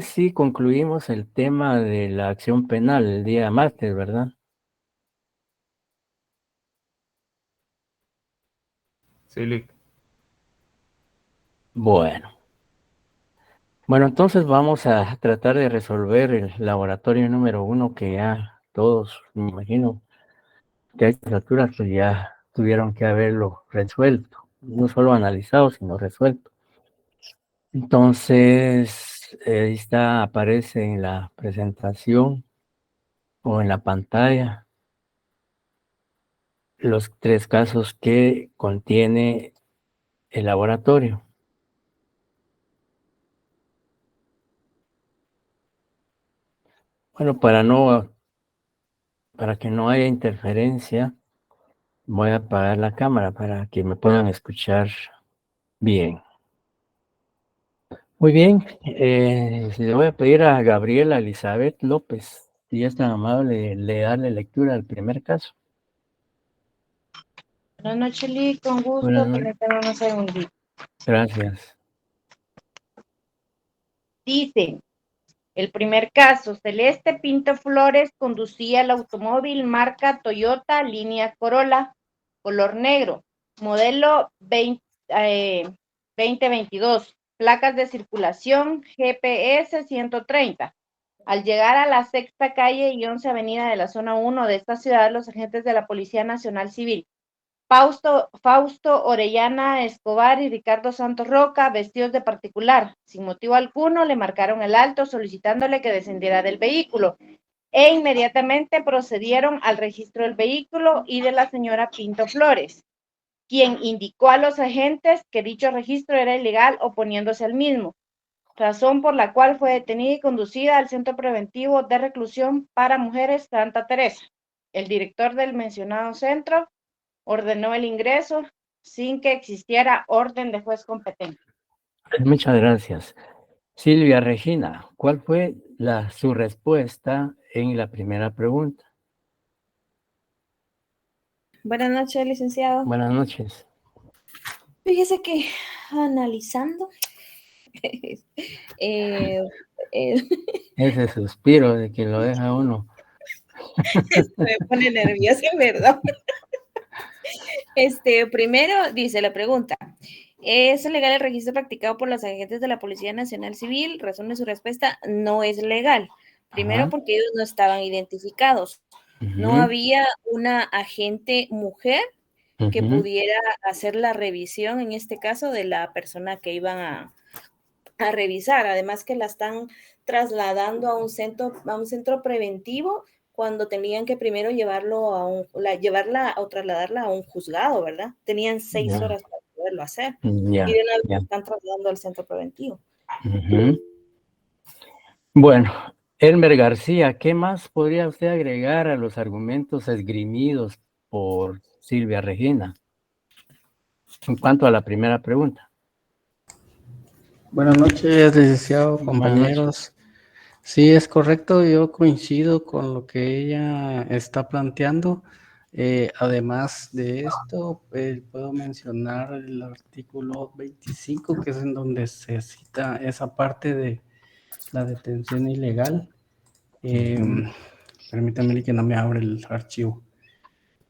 Sí, concluimos el tema de la acción penal el día martes, ¿verdad? Sí, Lick. Bueno. Bueno, entonces vamos a tratar de resolver el laboratorio número 1 que ya todos, me imagino, que a estas alturas pues ya tuvieron que haberlo resuelto. No solo analizado, sino resuelto. Entonces, ahí está, aparece en la presentación o en la pantalla los 3 casos que contiene el laboratorio. Bueno, para que no haya interferencia, voy a apagar la cámara para que me puedan escuchar bien. Muy bien, le voy a pedir a Gabriela Elizabeth López, si es tan amable, le darle lectura al primer caso. Buenas noches, Lee, con Buenas gusto, noches. permítame un segundito. Gracias. Dice, el primer caso, Celeste Pinto Flores conducía el automóvil marca Toyota línea Corolla, color negro, modelo 2022, placas de circulación GPS 130. Al llegar a la sexta calle y 11 avenida de la zona 1 de esta ciudad, los agentes de la Policía Nacional Civil Fausto Orellana Escobar y Ricardo Santos Roca, vestidos de particular, sin motivo alguno, le marcaron el alto solicitándole que descendiera del vehículo e inmediatamente procedieron al registro del vehículo y de la señora Pinto Flores, quien indicó a los agentes que dicho registro era ilegal oponiéndose al mismo, razón por la cual fue detenida y conducida al Centro Preventivo de Reclusión para Mujeres Santa Teresa. El director del mencionado centro ordenó el ingreso sin que existiera orden de juez competente. Muchas gracias. Silvia Regina, ¿cuál fue su respuesta en la primera pregunta? Buenas noches, licenciado. Buenas noches. Fíjese que analizando, eh, eh, Ese suspiro de que lo deja uno. me pone nerviosa, ¿verdad? Primero dice la pregunta, ¿es legal el registro practicado por los agentes de la Policía Nacional Civil? Razón de su respuesta, no es legal. Primero Ajá. porque ellos no estaban identificados. No Ujú, había una agente mujer que ujú. pudiera hacer la revisión, en este caso, de la persona que iban a revisar. Además que la están trasladando a un centro preventivo cuando tenían que primero llevarla o trasladarla a un juzgado, ¿verdad? Tenían 6 Ya, horas para poderlo hacer. Y ya, de una vez la ya. están trasladando al centro preventivo. Ujú. Bueno, Elmer García, ¿qué más podría usted agregar a los argumentos esgrimidos por Silvia Regina en cuanto a la primera pregunta? Buenas noches, licenciado, Buenas noches. compañeros. Sí, es correcto, yo coincido con lo que ella está planteando. Además de esto, puedo mencionar el artículo 25, que es en donde se cita esa parte de la detención ilegal. Permítanme que no me abre el archivo.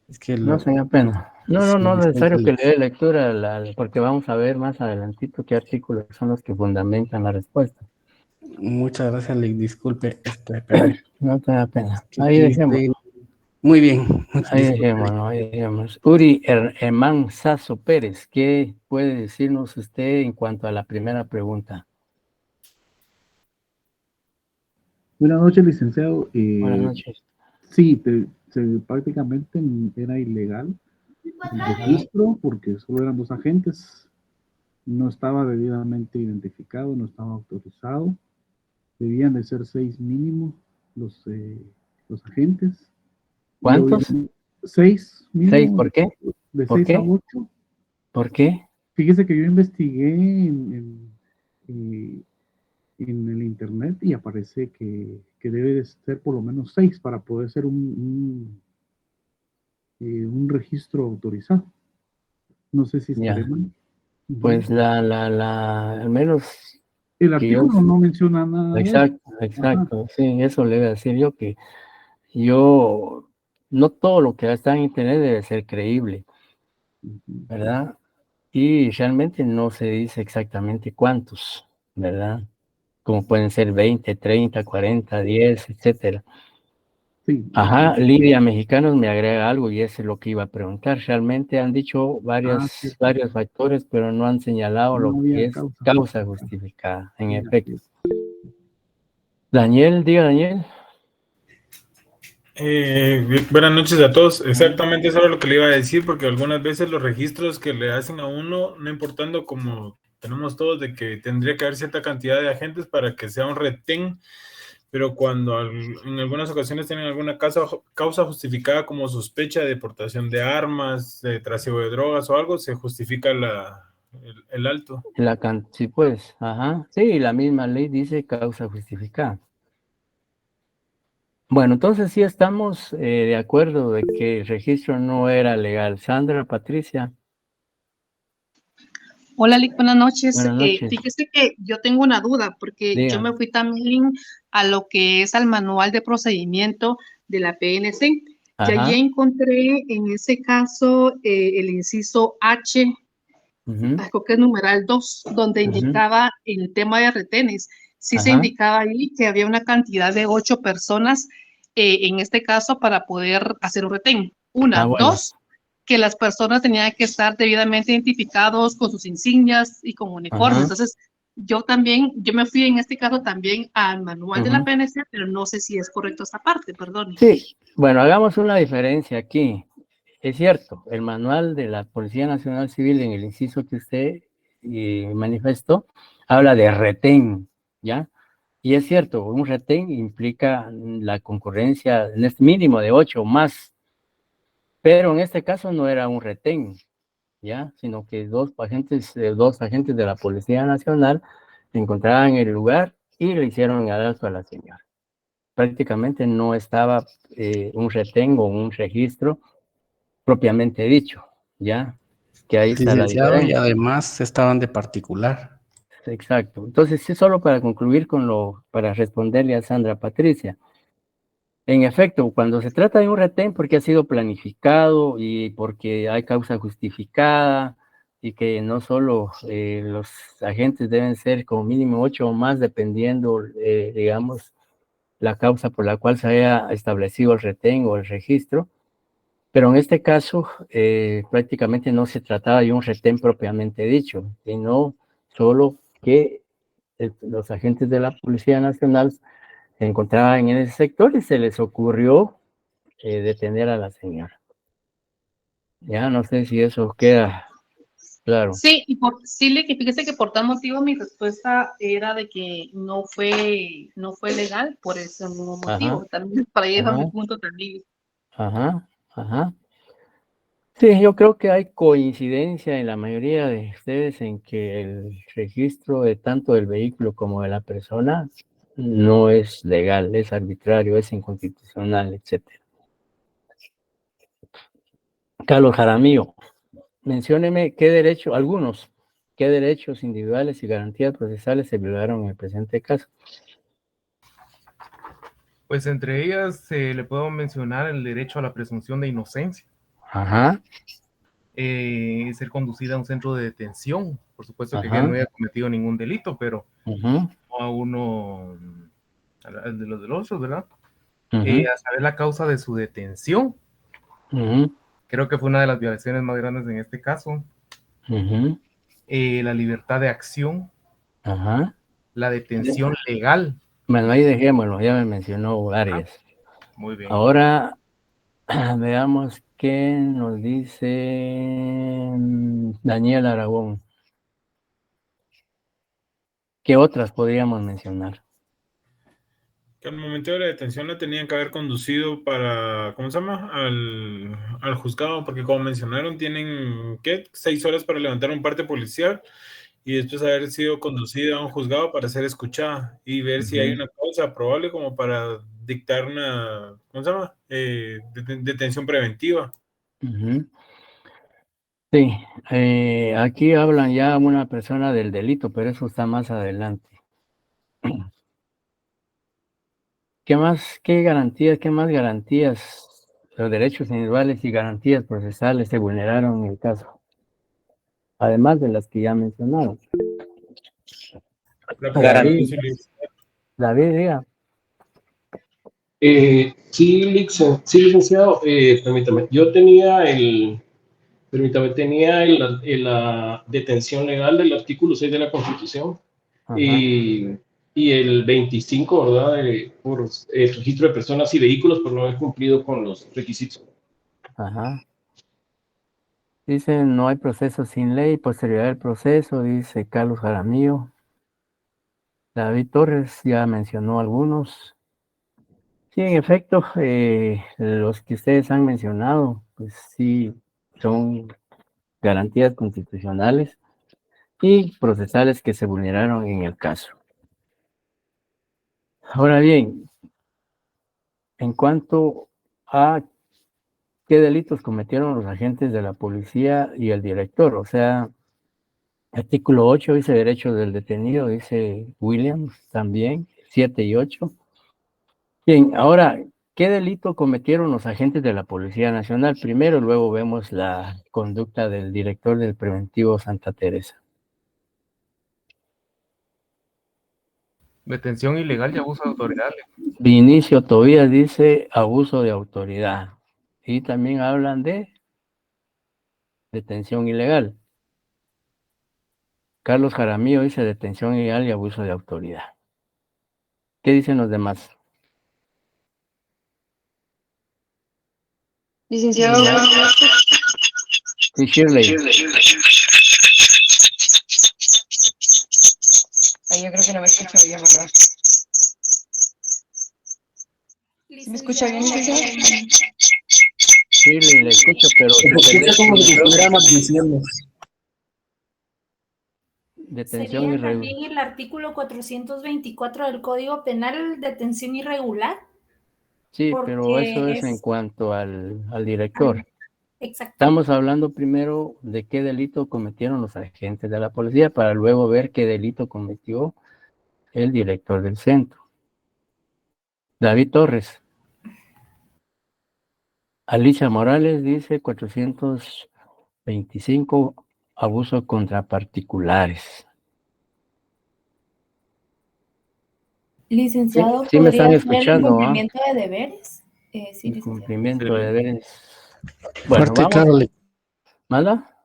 Es que No, señor Pena. No, no, sí, no es necesario que disculpe. le dé lectura, porque vamos a ver más adelantito qué artículos son los que fundamentan la respuesta. Muchas gracias, disculpe, espérame. No te da pena. Es que Ahí aquí dejemos. estoy. Muy bien, Ahí disculpe. dejémoslo, ahí dejemos. Uri Emán Sasso Pérez, ¿qué puede decirnos usted en cuanto a la primera pregunta? Buenas noches, licenciado. Buenas noches. Sí, prácticamente era ilegal el registro porque solo eran dos agentes. No estaba debidamente identificado, no estaba autorizado. Debían de ser 6 mínimo los agentes. Y ¿Cuántos? obviamente 6 ¿6? mínimo, ¿Por qué? de ¿Por 6 a qué? 8. ¿Por qué? Fíjese que yo investigué eh, en el internet y aparece que debe de ser por lo menos 6 para poder ser un registro autorizado. No sé si estaré Ya, mal. Ujú. pues al menos El que yo, artículo no menciona nada de eso. exacto, exacto, sí, eso le voy a decir yo, que yo, no todo lo que está en internet debe ser creíble, Ujú. ¿verdad? Y realmente no se dice exactamente cuántos, ¿verdad? Como pueden ser 20, 30, 40, 10, etcétera. Sí, Ajá, Lidia Mexicanos me agrega algo y eso es lo que iba a preguntar. Realmente han dicho cierto. varios factores, pero no han señalado No lo había que es causa. causa justificada, en Sí, efecto. así es. Daniel, diga Daniel. Buenas noches a todos. Exactamente eso era lo que le iba a decir, porque algunas veces los registros que le hacen a uno, no importando como tenemos todos de que tendría que haber cierta cantidad de agentes para que sea un retén, pero cuando en algunas ocasiones tienen alguna causa justificada como sospecha de deportación de armas, de trasiego de drogas o algo, se justifica el alto. Sí, pues, ajá. Sí, la misma ley dice causa justificada. Bueno, entonces sí estamos de acuerdo de que el registro no era legal. Sandra, Patricia, Hola, Lick, buenas noches. buenas noches. Fíjese que yo tengo una duda porque yo Diga. me fui también a lo que es al manual de procedimiento de la PNC y allí Ajá. encontré en ese caso el inciso H, Ujú, creo que es numeral 2, donde ujú, indicaba el tema de retenes. Sí se ajá. indicaba ahí que había una cantidad de 8 personas en este caso para poder hacer un retén. Ah, Una, bueno. dos, que las personas tenían que estar debidamente identificados con sus insignias y con uniformes. Ajá. Entonces, yo me fui en este caso también al manual de la Ujú. PNC, pero no sé si es correcto esta parte, perdón. Sí, bueno, hagamos una diferencia aquí. Es cierto, el manual de la Policía Nacional Civil en el inciso que usted manifestó habla de retén, ¿ya? Y es cierto, un retén implica la concurrencia en este mínimo de 8 o más, pero en este caso no era un retén, ¿ya? Sino que dos agentes de la Policía Nacional se encontraban en el lugar y le hicieron el alto a la señora. Prácticamente no estaba un retén o un registro propiamente dicho, ¿ya? Que ahí está la Licenciado, y diferencia. además estaban de particular. Exacto. Entonces, sí, solo para concluir para responderle a Sandra Patricia. En efecto, cuando se trata de un retén porque ha sido planificado y porque hay causa justificada y que no solo los agentes deben ser como mínimo 8 o más, dependiendo, digamos, la causa por la cual se haya establecido el retén o el registro, pero en este caso prácticamente no se trataba de un retén propiamente dicho, sino solo que los agentes de la Policía Nacional se encontraban en ese sector y se les ocurrió detener a la señora. Ya no sé si eso queda claro. Sí, que fíjese que por tal motivo mi respuesta era de que no fue legal por ese mismo Ajá, motivo. También para ahí va mi ajá, punto también. ajá, ajá. Sí, yo creo que hay coincidencia en la mayoría de ustedes en que el registro de tanto del vehículo como de la persona no es legal, es arbitrario, es inconstitucional, etcétera. Carlos Jaramillo, mencióneme qué derechos individuales y garantías procesales se violaron en el presente caso. Pues entre ellas le puedo mencionar el derecho a la presunción de inocencia, Ajá, ser conducida a un centro de detención, por supuesto que ajá, no haya cometido ningún delito, pero ujú, no a uno, al de los otros, ¿verdad? ujú, A saber la causa de su detención. ujú, Creo que fue una de las violaciones más grandes en este caso. ujú, La libertad de acción, ajá. la detención legal. Bueno, ahí dejémoslo, ya me mencionó varias. Muy bien. Ahora veamos qué nos dice Daniel Aragón. ¿Qué otras podríamos mencionar? Que al momento de la detención la tenían que haber conducido para, ¿cómo se llama? Al juzgado, porque como mencionaron, tienen, ¿qué? 6 horas para levantar un parte policial y después haber sido conducida a un juzgado para ser escuchada y ver si hay una causa probable como para dictar una, ¿cómo se llama? Detención preventiva. Ujú. Sí, aquí hablan ya una persona del delito, pero eso está más adelante. ¿Qué más, qué más garantías, los derechos individuales y garantías procesales se vulneraron en el caso? Además de las que ya mencionaron. La David, posibilidad. David, diga. Sí, licenciado, permítame. Yo tenía la detención legal del artículo 6 de la Constitución Ajá, y el 25, ¿verdad? Por el registro de personas y vehículos por no haber cumplido con los requisitos. ajá. Dice, no hay proceso sin ley, posterioridad del proceso, dice Carlos Jaramillo. David Torres ya mencionó algunos. Sí, en efecto, los que ustedes han mencionado, pues sí, son garantías constitucionales y procesales que se vulneraron en el caso. Ahora bien, en cuanto a qué delitos cometieron los agentes de la policía y el director, o sea, artículo 8 dice derechos del detenido, dice Williams también, 7 y 8. Bien, ahora, ¿qué delito cometieron los agentes de la Policía Nacional? Primero, luego vemos la conducta del director del preventivo Santa Teresa. Detención ilegal y abuso de autoridad. Vinicio Tobías dice abuso de autoridad. Y también hablan de detención ilegal. Carlos Jaramillo dice detención ilegal y abuso de autoridad. ¿Qué dicen los demás? Licenciado, Sí, Shirley. ay, yo creo que no me escucha bien, ¿verdad? ¿Sí me escucha bien, licenciado? Shirley, le escucho, pero Se escucha como si estuviera maldiciendo. detención ¿Sería irregular. también el artículo 424 del Código Penal, detención irregular? Sí, pero eso Porque es en es... cuanto al director. Exacto. Estamos hablando primero de qué delito cometieron los agentes de la policía para luego ver qué delito cometió el director del centro. David Torres. Alicia Morales dice 425 abuso contra particulares. Licenciado, Sí me están ¿podría ser el escuchando, ¿ah? incumplimiento de deberes? Sí, licenciado. Incumplimiento de Sí. deberes. Bueno, Fuerte y vamos. claro. ¿Manda?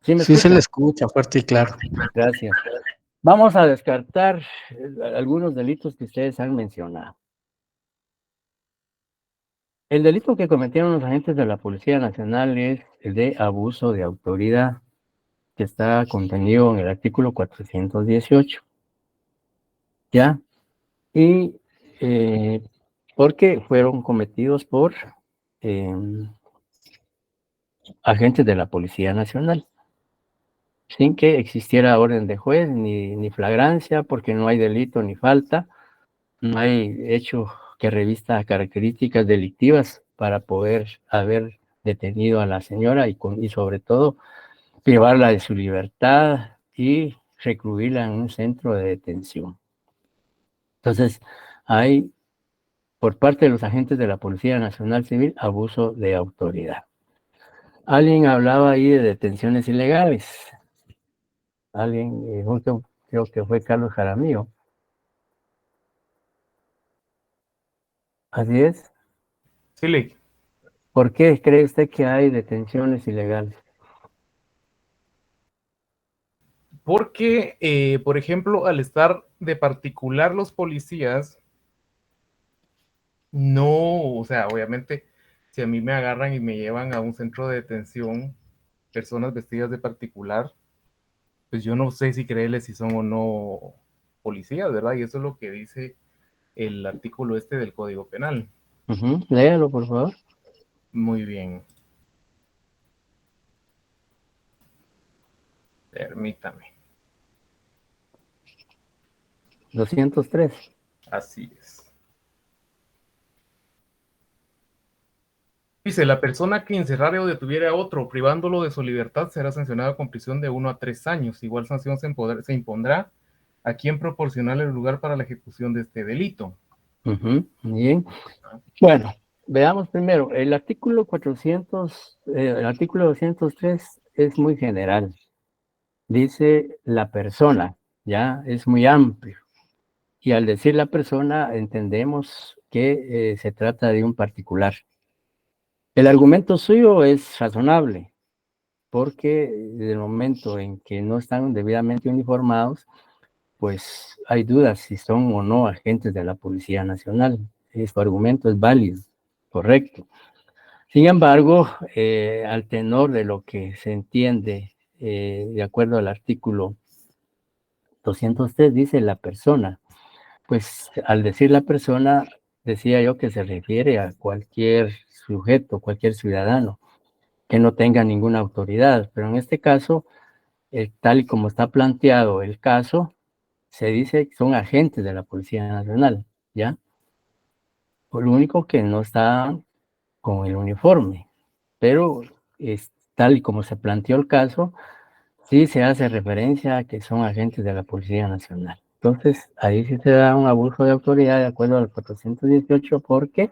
¿Sí me Sí se escucha? le escucha, fuerte y claro. Gracias. Vamos a descartar algunos delitos que ustedes han mencionado. El delito que cometieron los agentes de la Policía Nacional es el de abuso de autoridad, que está contenido en el artículo 418. ¿Ya? Y porque fueron cometidos por agentes de la Policía Nacional, sin que existiera orden de juez ni flagrancia, porque no hay delito ni falta, no hay hecho que revista características delictivas para poder haber detenido a la señora y sobre todo privarla de su libertad y recluirla en un centro de detención. Entonces, hay por parte de los agentes de la Policía Nacional Civil abuso de autoridad. Alguien hablaba ahí de detenciones ilegales. Alguien, justo creo que fue Carlos Jaramillo. Así es. Sí, Ley. ¿Por qué cree usted que hay detenciones ilegales? Porque, por ejemplo, al estar de particular los policías, no, o sea, obviamente, si a mí me agarran y me llevan a un centro de detención, personas vestidas de particular, pues yo no sé si creerles si son o no policías, ¿verdad? Y eso es lo que dice el artículo este del Código Penal. Léalo, por favor. Muy bien. Permítame. 203. Así es. Dice, la persona que encerrara o detuviera a otro privándolo de su libertad será sancionada con prisión de 1 a 3 años. Igual sanción se impondrá a quién proporcionar el lugar para la ejecución de este delito. Bien. Bueno, veamos primero, el artículo 203 es muy general. Dice la persona, ya es muy amplio. Y al decir la persona, entendemos que se trata de un particular. El argumento suyo es razonable, porque desde el momento en que no están debidamente uniformados, pues hay dudas si son o no agentes de la Policía Nacional. Su argumento es válido, correcto. Sin embargo, al tenor de lo que se entiende, de acuerdo al artículo 203, dice la persona. Pues al decir la persona, decía yo que se refiere a cualquier sujeto, cualquier ciudadano que no tenga ninguna autoridad. Pero en este caso, tal y como está planteado el caso, se dice que son agentes de la Policía Nacional, ¿ya? Pues lo único que no está con el uniforme, pero tal y como se planteó el caso, sí se hace referencia a que son agentes de la Policía Nacional. Entonces, ahí sí se da un abuso de autoridad de acuerdo al 418 porque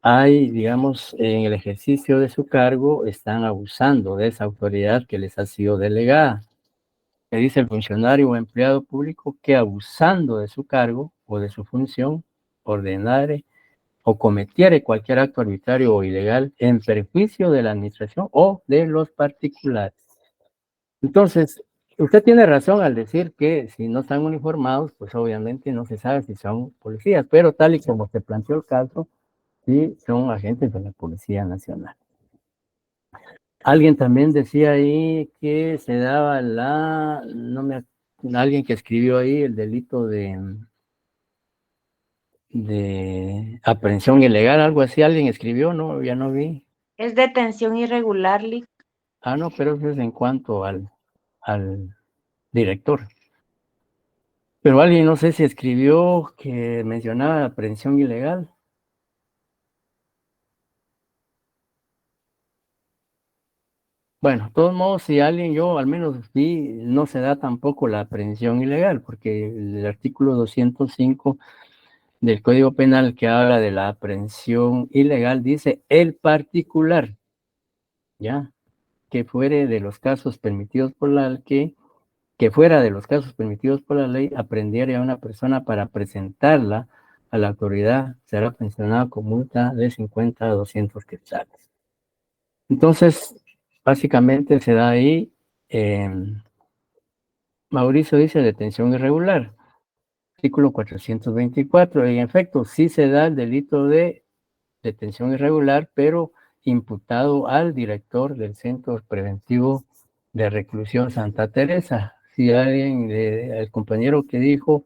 hay, digamos, en el ejercicio de su cargo, están abusando de esa autoridad que les ha sido delegada. Que dice el funcionario o empleado público que abusando de su cargo o de su función, ordenare o cometiere cualquier acto arbitrario o ilegal en perjuicio de la administración o de los particulares. Entonces, usted tiene razón al decir que si no están uniformados, pues obviamente no se sabe si son policías, pero tal y como se planteó el caso, sí son agentes de la Policía Nacional. Alguien también decía ahí que se daba alguien que escribió ahí el delito de aprehensión ilegal, algo así, alguien escribió, no, ya no vi. Es detención irregular, Lick. No, pero eso es en cuanto al director. Pero alguien no sé si escribió que mencionaba aprehensión ilegal. Bueno, de todos modos, si alguien, yo al menos vi, no se da tampoco la aprehensión ilegal, porque el artículo 205 del Código Penal que habla de la aprehensión ilegal dice el particular, ya, que fuere de los casos permitidos por la que fuera de los casos permitidos por la ley, aprendiera a una persona para presentarla a la autoridad, será sancionado con multa de 50 a 200 quetzales. Entonces, básicamente se da ahí, Mauricio dice detención irregular, artículo 424, en efecto, sí se da el delito de detención irregular, pero imputado al director del Centro Preventivo de Reclusión Santa Teresa. Si alguien, el compañero que dijo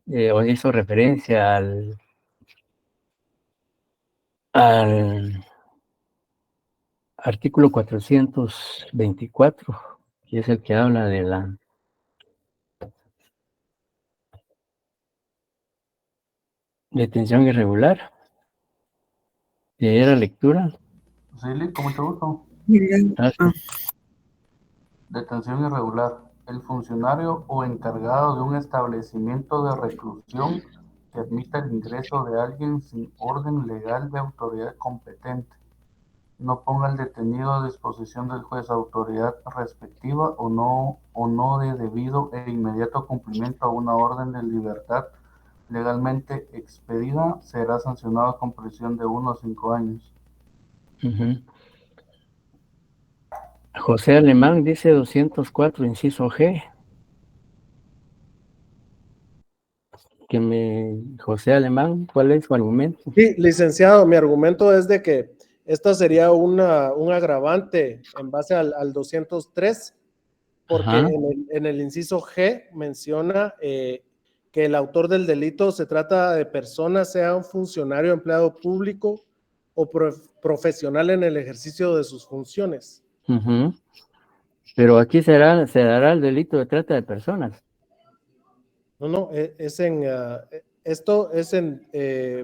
o hizo referencia al artículo 424, que es el que habla de la detención irregular, que era lectura. Sí, con mucho gusto. Gracias. Detención irregular. El funcionario o encargado de un establecimiento de reclusión que admita el ingreso de alguien sin orden legal de autoridad competente. No ponga al detenido a disposición del juez autoridad respectiva o no de debido e inmediato cumplimiento a una orden de libertad legalmente expedida, será sancionado con prisión de 1 a 5 años. José Alemán dice 204, inciso G. José Alemán, ¿cuál es su argumento? Sí, licenciado, mi argumento es de que esta sería un agravante en base al 203, porque en el inciso G menciona que el autor del delito se trata de persona, sea un funcionario, empleado público o profesional en el ejercicio de sus funciones. Pero aquí se dará el delito de trata de personas. No, esto es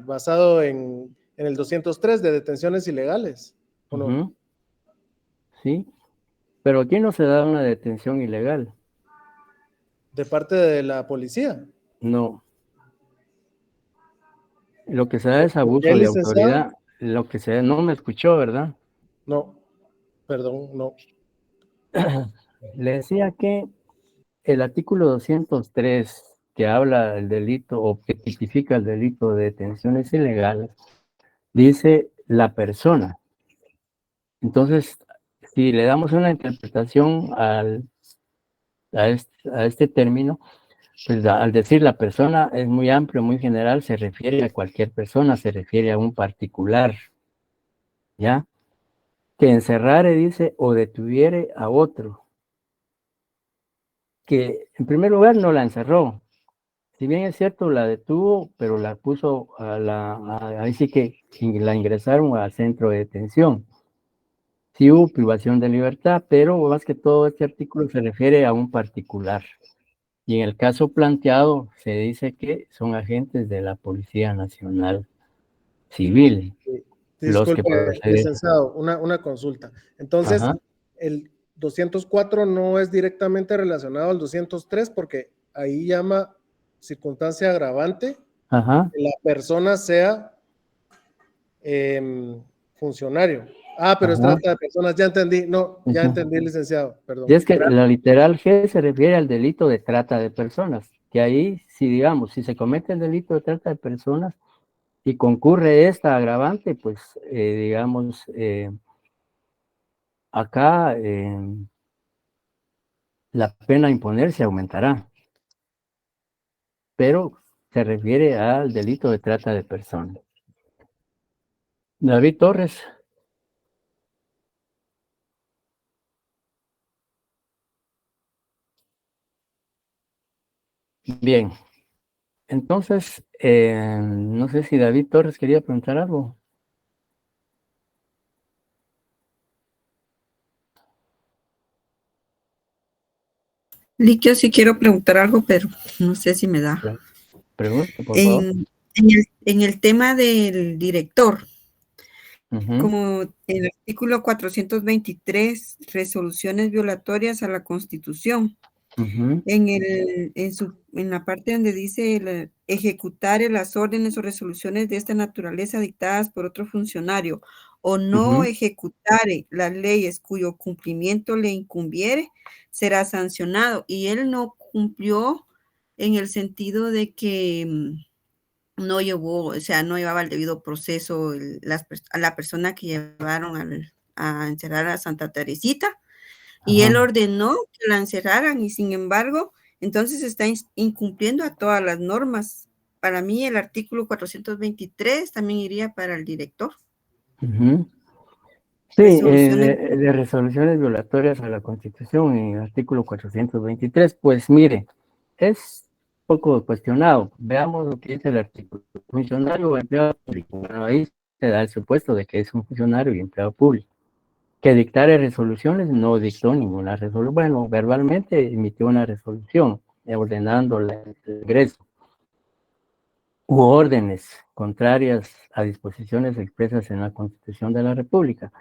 basado en el 203 de detenciones ilegales, ¿o no? Sí, pero aquí no se da una detención ilegal. de parte de la policía. No. Lo que se da es abuso ¿Qué, de licenciado? autoridad. Lo que se da, no me escuchó, ¿verdad? No, perdón, no. Le decía que el artículo 203, que habla del delito o que tipifica el delito de detenciones ilegales, dice la persona. Entonces, si le damos una interpretación a este término, pues al decir la persona es muy amplio, muy general, se refiere a cualquier persona, se refiere a un particular, ¿ya? Que encerrare, dice, o detuviere a otro, que en primer lugar no la encerró. Si bien es cierto, la detuvo, pero la puso ahí sí que la ingresaron al centro de detención. Sí hubo privación de libertad, pero más que todo este artículo se refiere a un particular. Y en el caso planteado se dice que son agentes de la Policía Nacional Civil, los que Disculpe, proceden. licenciado, una consulta. Entonces, Ajá. el 204 no es directamente relacionado al 203 porque ahí llama circunstancia agravante Ajá. que la persona sea funcionario. Ah, pero es Ajá. trata de personas, ya entendí, no, ya Ujú. entendí, licenciado, perdón. Y es que la literal G se refiere al delito de trata de personas, que ahí, si digamos, si se comete el delito de trata de personas y concurre esta agravante, pues, digamos, acá la pena a imponer se aumentará, pero se refiere al delito de trata de personas. David Torres. Bien, entonces, no sé si David Torres quería preguntar algo. Liquio, sí quiero preguntar algo, pero no sé si me da. Pregunte, por favor. En el tema del director, Ujú. como el artículo 423, resoluciones violatorias a la Constitución, Ujú. en la parte donde dice ejecutar las órdenes o resoluciones de esta naturaleza dictadas por otro funcionario o no Ujú. ejecutare las leyes cuyo cumplimiento le incumbiere, será sancionado. Y él no cumplió en el sentido de que no llevó, o sea, no llevaba el debido proceso a la persona que llevaron a encerrar a Santa Teresita. Y él Ajá. ordenó que la encerraran y sin embargo, entonces está incumpliendo a todas las normas. Para mí el artículo 423 también iría para el director. Ujú. Sí, Resoluciones. de resoluciones violatorias a la Constitución en el artículo 423, pues mire, es poco cuestionado. Veamos lo que dice el artículo. Funcionario o empleado público. Bueno, ahí se da el supuesto de que es un funcionario y empleado público. Que dictare resoluciones, no dictó ninguna resolución. Bueno, verbalmente emitió una resolución ordenando el ingreso u órdenes contrarias a disposiciones expresas en la Constitución de la República.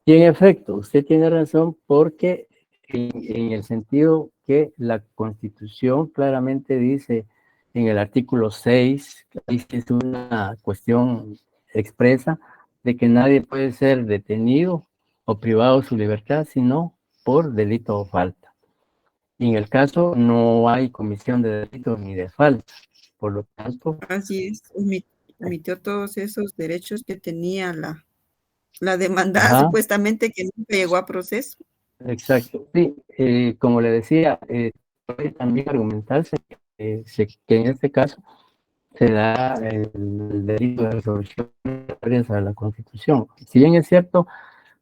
Y en efecto, usted tiene razón porque en el sentido que la Constitución claramente dice en el artículo 6, que es una cuestión expresa de que nadie puede ser detenido o privado de su libertad sino por delito o falta. Y en el caso no hay comisión de delito ni de falta. Por lo tanto, Así es, omitió todos esos derechos que tenía la demandada, ajá, supuestamente que nunca llegó a proceso. exacto. Sí, como le decía, puede también argumentarse que en este caso se da el delito de resolución a la Constitución. Si bien es cierto,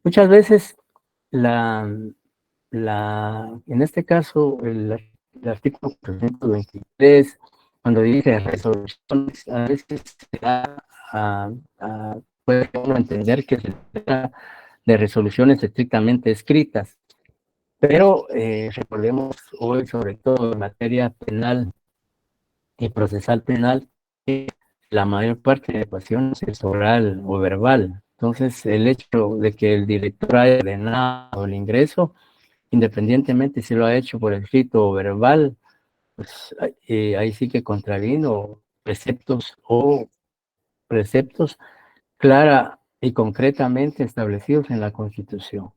muchas veces en este caso, el artículo 323, cuando dice resoluciones, a veces se da puede uno entender que se trata de resoluciones estrictamente escritas, pero recordemos hoy, sobre todo en materia penal y procesal penal, que la mayor parte de ecuaciones es oral o verbal. Entonces, el hecho de que el director haya ordenado el ingreso, independientemente si lo ha hecho por escrito o verbal, pues ahí sí que contravino preceptos clara y concretamente establecidos en la Constitución.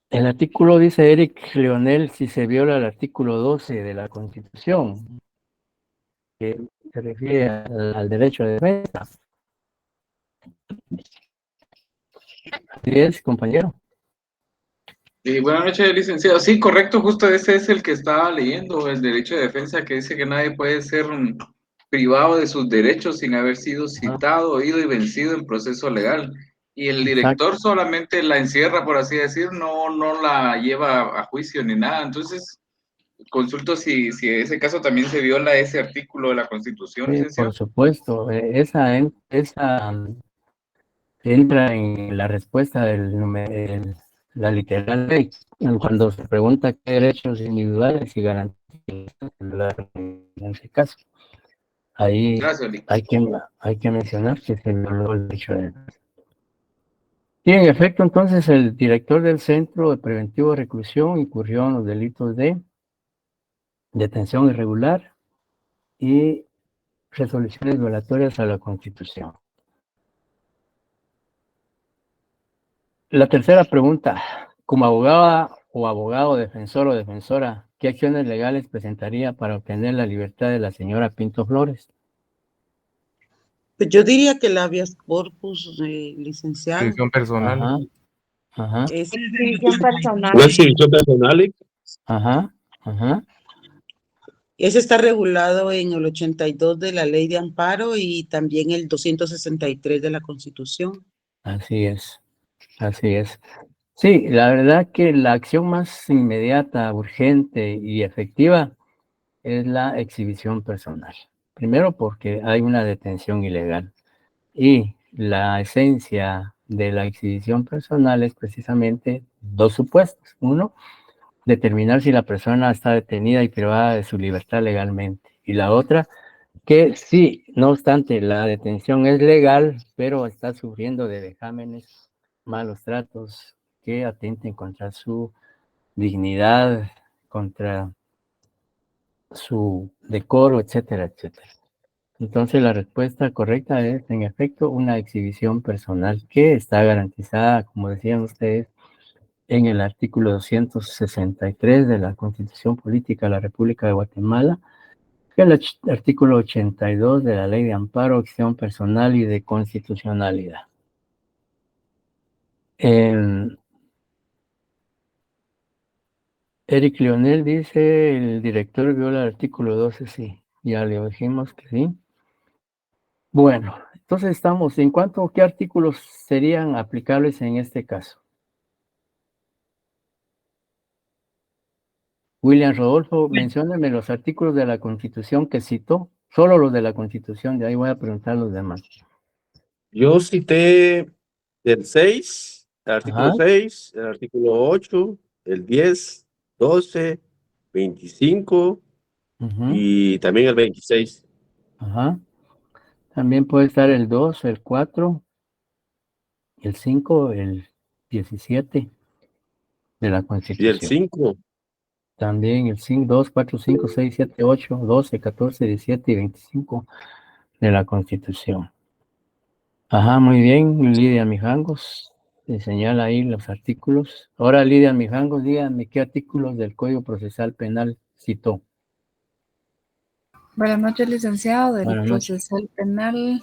El artículo, dice Eric Leonel, si se viola el artículo 12 de la Constitución, que se refiere al derecho de defensa. Así es, compañero. Buenas noches, licenciado. Sí, correcto, justo ese es el que estaba leyendo, el derecho de defensa, que dice que nadie puede ser privado de sus derechos sin haber sido citado, oído y vencido en proceso legal. Y el director solamente la encierra, por así decir, no la lleva a juicio ni nada. Entonces, consulto si en ese caso también se viola ese artículo de la Constitución, licenciado. Por supuesto, esa entra en la respuesta la literal ley, cuando se pregunta qué derechos individuales y garantías en ese caso. Ahí hay que mencionar que se violó el derecho de defensa. Y en efecto, entonces, el director del Centro de Preventivo de Reclusión incurrió en los delitos de detención irregular y resoluciones violatorias a la Constitución. La tercera pregunta, como abogada o abogado, defensor o defensora, ¿qué acciones legales presentaría para obtener la libertad de la señora Pinto Flores? Pues yo diría que el habeas corpus, licenciado. Exhibición personal. Ajá. Exhibición personal. Una exhibición personal. Ajá. Ese está regulado en el 82 de la Ley de Amparo y también el 263 de la Constitución. Así es. Sí, la verdad que la acción más inmediata, urgente y efectiva es la exhibición personal. Primero porque hay una detención ilegal y la esencia de la exhibición personal es precisamente dos supuestos. Uno, determinar si la persona está detenida y privada de su libertad legalmente. Y la otra, que sí, no obstante, la detención es legal, pero está sufriendo de vejámenes, malos tratos que atenten contra su dignidad, contra su decoro, etcétera, etcétera. Entonces la respuesta correcta es, en efecto, una exhibición personal que está garantizada, como decían ustedes, en el artículo 263 de la Constitución Política de la República de Guatemala, y el artículo 82 de la Ley de Amparo, Acción Personal y de Constitucionalidad. Eric Leonel dice, el director viola el artículo 12, sí. Ya le dijimos que sí. Bueno, entonces estamos, ¿en cuanto qué artículos serían aplicables en este caso? William Rodolfo, mencióneme los artículos de la Constitución que citó, solo los de la Constitución, de ahí voy a preguntar los demás. Yo cité el 6, el artículo 6, el artículo 8, el 10, 12, 25 y también el 26. Ajá. También puede estar el 2, el 4, el 5, el 17 de la Constitución. Y el 5. También el 5, 2, 4, 5, 6, 7, 8, 12, 14, 17 y 25 de la Constitución. Ajá, muy bien, Lidia Mijangos. Se señala ahí los artículos. Ahora, Lidia Mijangos, díganme qué artículos del Código Procesal Penal citó. Buenas noches, licenciado. Del Buenas noches. procesal penal.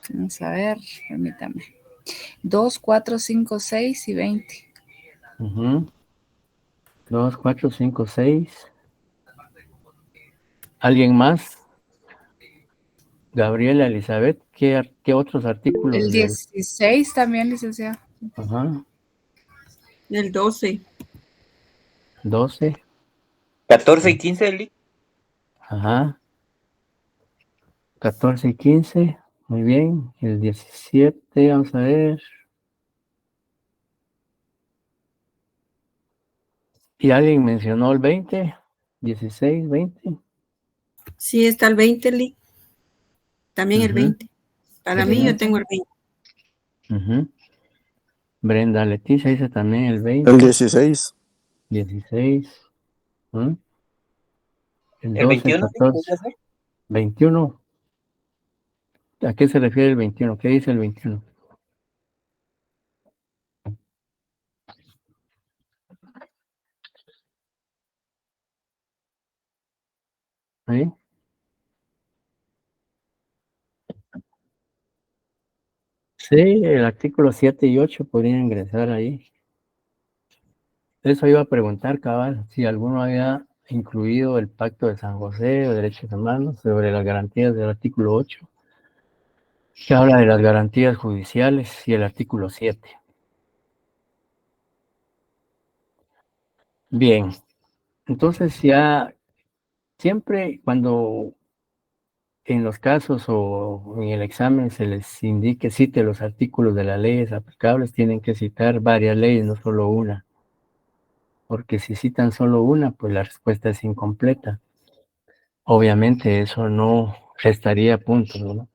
Vamos a ver, permítame. 2, 4, 5, 6 y 20. 2, 4, 5, 6. ¿Alguien más? Gabriela, Elizabeth, ¿qué otros artículos? El 16 también, licenciado. Ajá. El 12. 12. 14 y 15, Eli. Ajá. 14 y 15. Muy bien. El 17, vamos a ver. ¿Y alguien mencionó el 20? 16, 20. Sí, está el 20, Lee. También el 20. Para mí yo tengo el 20. Brenda Leticia dice también el 20. El 16. 16. ¿Mm? ¿El 12, 21 14, podría ser? 21. ¿A qué se refiere el 21? ¿Qué dice el 21? ¿Sí? Sí, el artículo 7 y 8 podrían ingresar ahí. Eso iba a preguntar, cabal, si alguno había incluido el Pacto de San José o Derechos Humanos sobre las garantías del artículo 8, que habla de las garantías judiciales, y el artículo 7. Bien, entonces ya siempre cuando en los casos o en el examen se les indique, cite los artículos de las leyes aplicables, tienen que citar varias leyes, no solo una, porque si citan solo una, pues la respuesta es incompleta. Obviamente eso no restaría puntos, ¿no?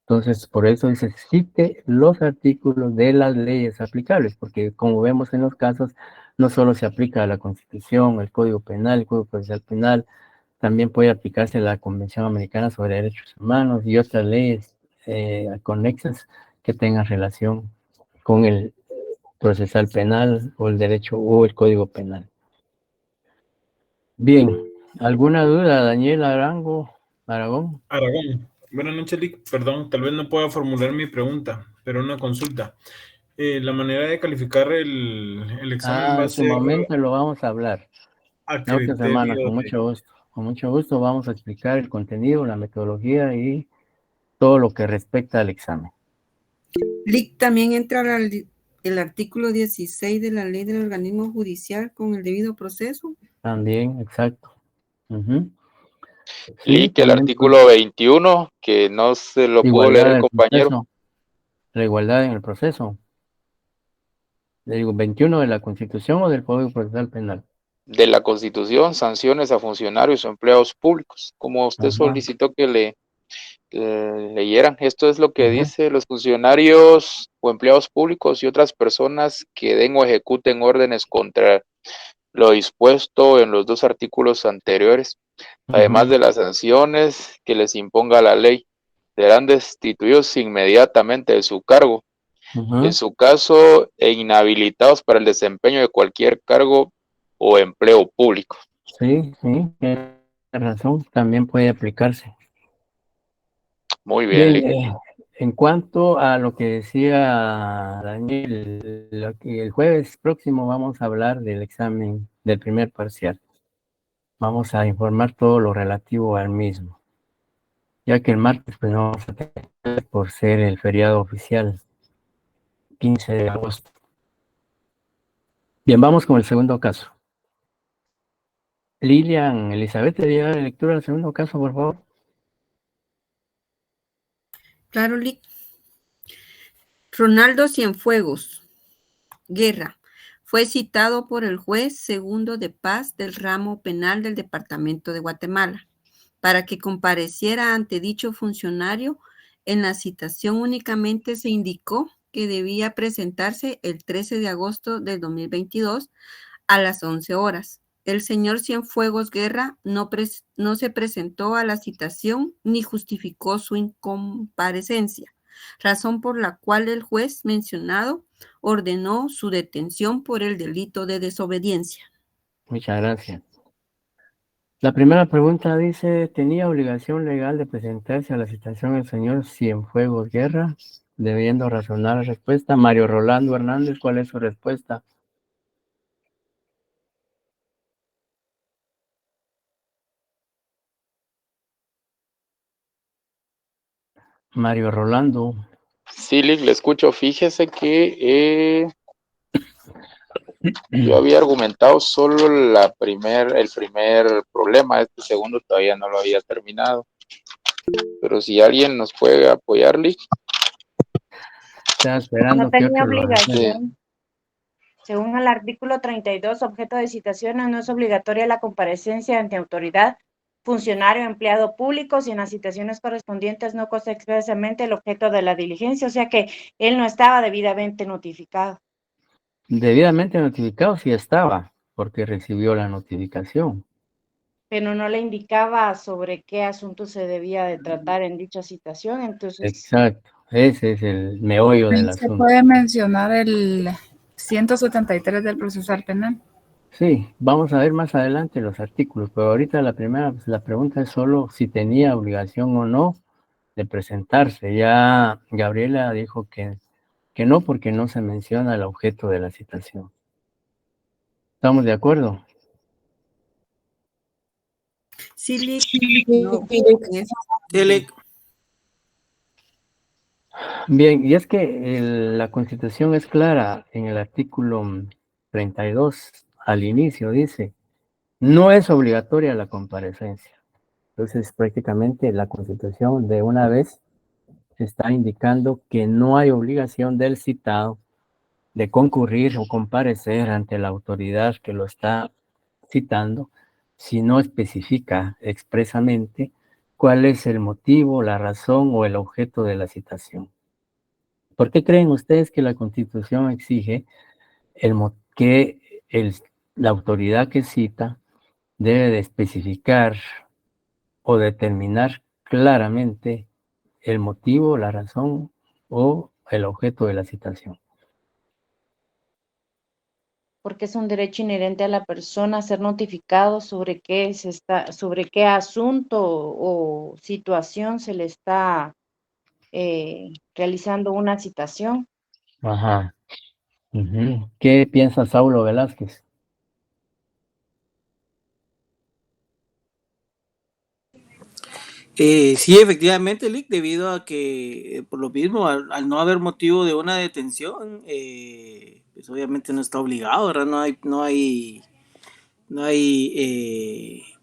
Entonces, por eso dice, cite los artículos de las leyes aplicables, porque como vemos en los casos, no solo se aplica a la Constitución, el Código Penal, el Código Procesal Penal, también puede aplicarse la Convención Americana sobre Derechos Humanos y otras leyes conexas que tengan relación con el procesal penal o el derecho o el Código Penal. Bien, ¿alguna duda, Daniel Aragón? Aragón. Buenas noches, Lick. Perdón, tal vez no pueda formular mi pregunta, pero una consulta. La manera de calificar el examen va En a su ser momento lo vamos a hablar. a La otra semana, criterio con de... mucho gusto. Con mucho gusto vamos a explicar el contenido, la metodología y todo lo que respecta al examen. LIC también entra el artículo 16 de la ley del organismo judicial con el debido proceso. También, exacto. Ujú. Y Sí, que el también, artículo 21, que no se lo pudo leer igualdad el del compañero, proceso, la igualdad en el proceso. Le digo, 21 de la Constitución o del Código Procesal Penal. de la Constitución, sanciones a funcionarios o empleados públicos, como usted Ajá, solicitó que le leyeran. Esto es lo que ajá. dice: los funcionarios o empleados públicos y otras personas que den o ejecuten órdenes contra lo dispuesto en los dos artículos anteriores, además de las sanciones que les imponga la ley, serán destituidos inmediatamente de su cargo, en su caso, e inhabilitados para el desempeño de cualquier cargo o empleo público. Sí, tiene razón, también puede aplicarse. Muy bien, Bien, Lick. en cuanto a lo que decía Daniel, el jueves próximo vamos a hablar del examen del primer parcial. Vamos a informar todo lo relativo al mismo, ya que el martes pues no vamos a tener por ser el feriado oficial, 15 de agosto. Bien, vamos con el segundo caso. Lilian Elizabeth, ¿te llega la lectura del segundo caso, por favor? Claro, LIC. Ronaldo Cienfuegos Guerra fue citado por el juez segundo de paz del ramo penal del Departamento de Guatemala para que compareciera ante dicho funcionario. En la citación únicamente se indicó que debía presentarse el 13 de agosto del 2022 a las 11 horas. El señor Cienfuegos Guerra no se presentó a la citación ni justificó su incomparecencia, razón por la cual el juez mencionado ordenó su detención por el delito de desobediencia. Muchas gracias. La primera pregunta dice, ¿tenía obligación legal de presentarse a la citación el señor Cienfuegos Guerra? Debiendo razonar la respuesta. Mario Rolando Hernández, ¿cuál es su respuesta? Mario Rolando. Sí, Lick, le escucho. Fíjese que yo había argumentado solo el primer problema, este segundo todavía no lo había terminado. Pero si alguien nos puede apoyar, Lick. Estaba esperando No que tenía otro lo haga. obligación. Según el artículo 32, objeto de citaciones, no es obligatoria la comparecencia ante autoridad, funcionario, empleado público, si en las citaciones correspondientes no consta expresamente el objeto de la diligencia, o sea que él no estaba debidamente notificado. Debidamente notificado sí estaba, porque recibió la notificación. pero no le indicaba sobre qué asunto se debía de tratar en dicha citación, entonces Exacto, ese es el meollo del Se asunto. puede mencionar el 173 del procesal penal. Sí, vamos a ver más adelante los artículos, pero ahorita la pregunta es solo si tenía obligación o no de presentarse. Ya Gabriela dijo que no, porque no se menciona el objeto de la citación. ¿Estamos de acuerdo? Sí, Lick, Sí, no, sí, en ese sí, Lick. Bien, y es que la Constitución es clara en el artículo 32, al inicio dice, no es obligatoria la comparecencia. Entonces, prácticamente la Constitución de una vez está indicando que no hay obligación del citado de concurrir o comparecer ante la autoridad que lo está citando si no especifica expresamente cuál es el motivo, la razón o el objeto de la citación. ¿Por qué creen ustedes que la Constitución exige que la autoridad que cita debe de especificar o determinar claramente el motivo, la razón o el objeto de la citación? porque es un derecho inherente a la persona ser notificado sobre sobre qué asunto o situación se le está realizando una citación. Ajá. Ujú. ¿Qué piensa Saulo Velázquez? Sí, efectivamente, Lick, debido a que, por lo mismo, al no haber motivo de una detención, pues obviamente no está obligado, ¿verdad? No hay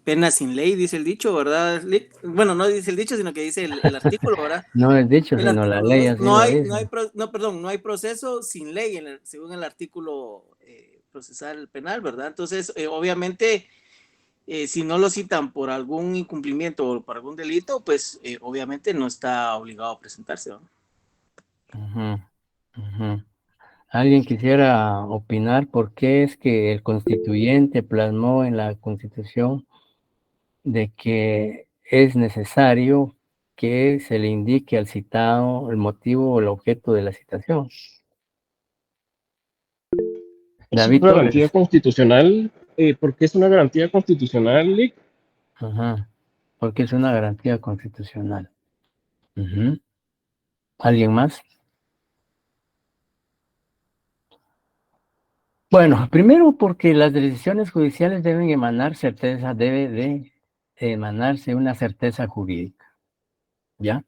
pena sin ley, dice el dicho, ¿verdad, Lick? Bueno, no dice el dicho, sino que dice el artículo, ¿verdad? No es dicho, El sino la artículo ley 2, así lo dice. no hay proceso sin ley, según el artículo procesal penal, ¿verdad? Entonces, obviamente, si no lo citan por algún incumplimiento o por algún delito, pues obviamente no está obligado a presentarse, ¿no? Ujú, ujú. ¿Alguien quisiera opinar por qué es que el constituyente plasmó en la Constitución de que es necesario que se le indique al citado el motivo o el objeto de la citación? Es David una garantía Torres. constitucional. ¿Por qué es una garantía constitucional, Lick? Ajá, porque es una garantía constitucional. Ujú. ¿Alguien más? Bueno, primero porque las decisiones judiciales deben emanar certeza, debe de emanarse una certeza jurídica, ¿ya?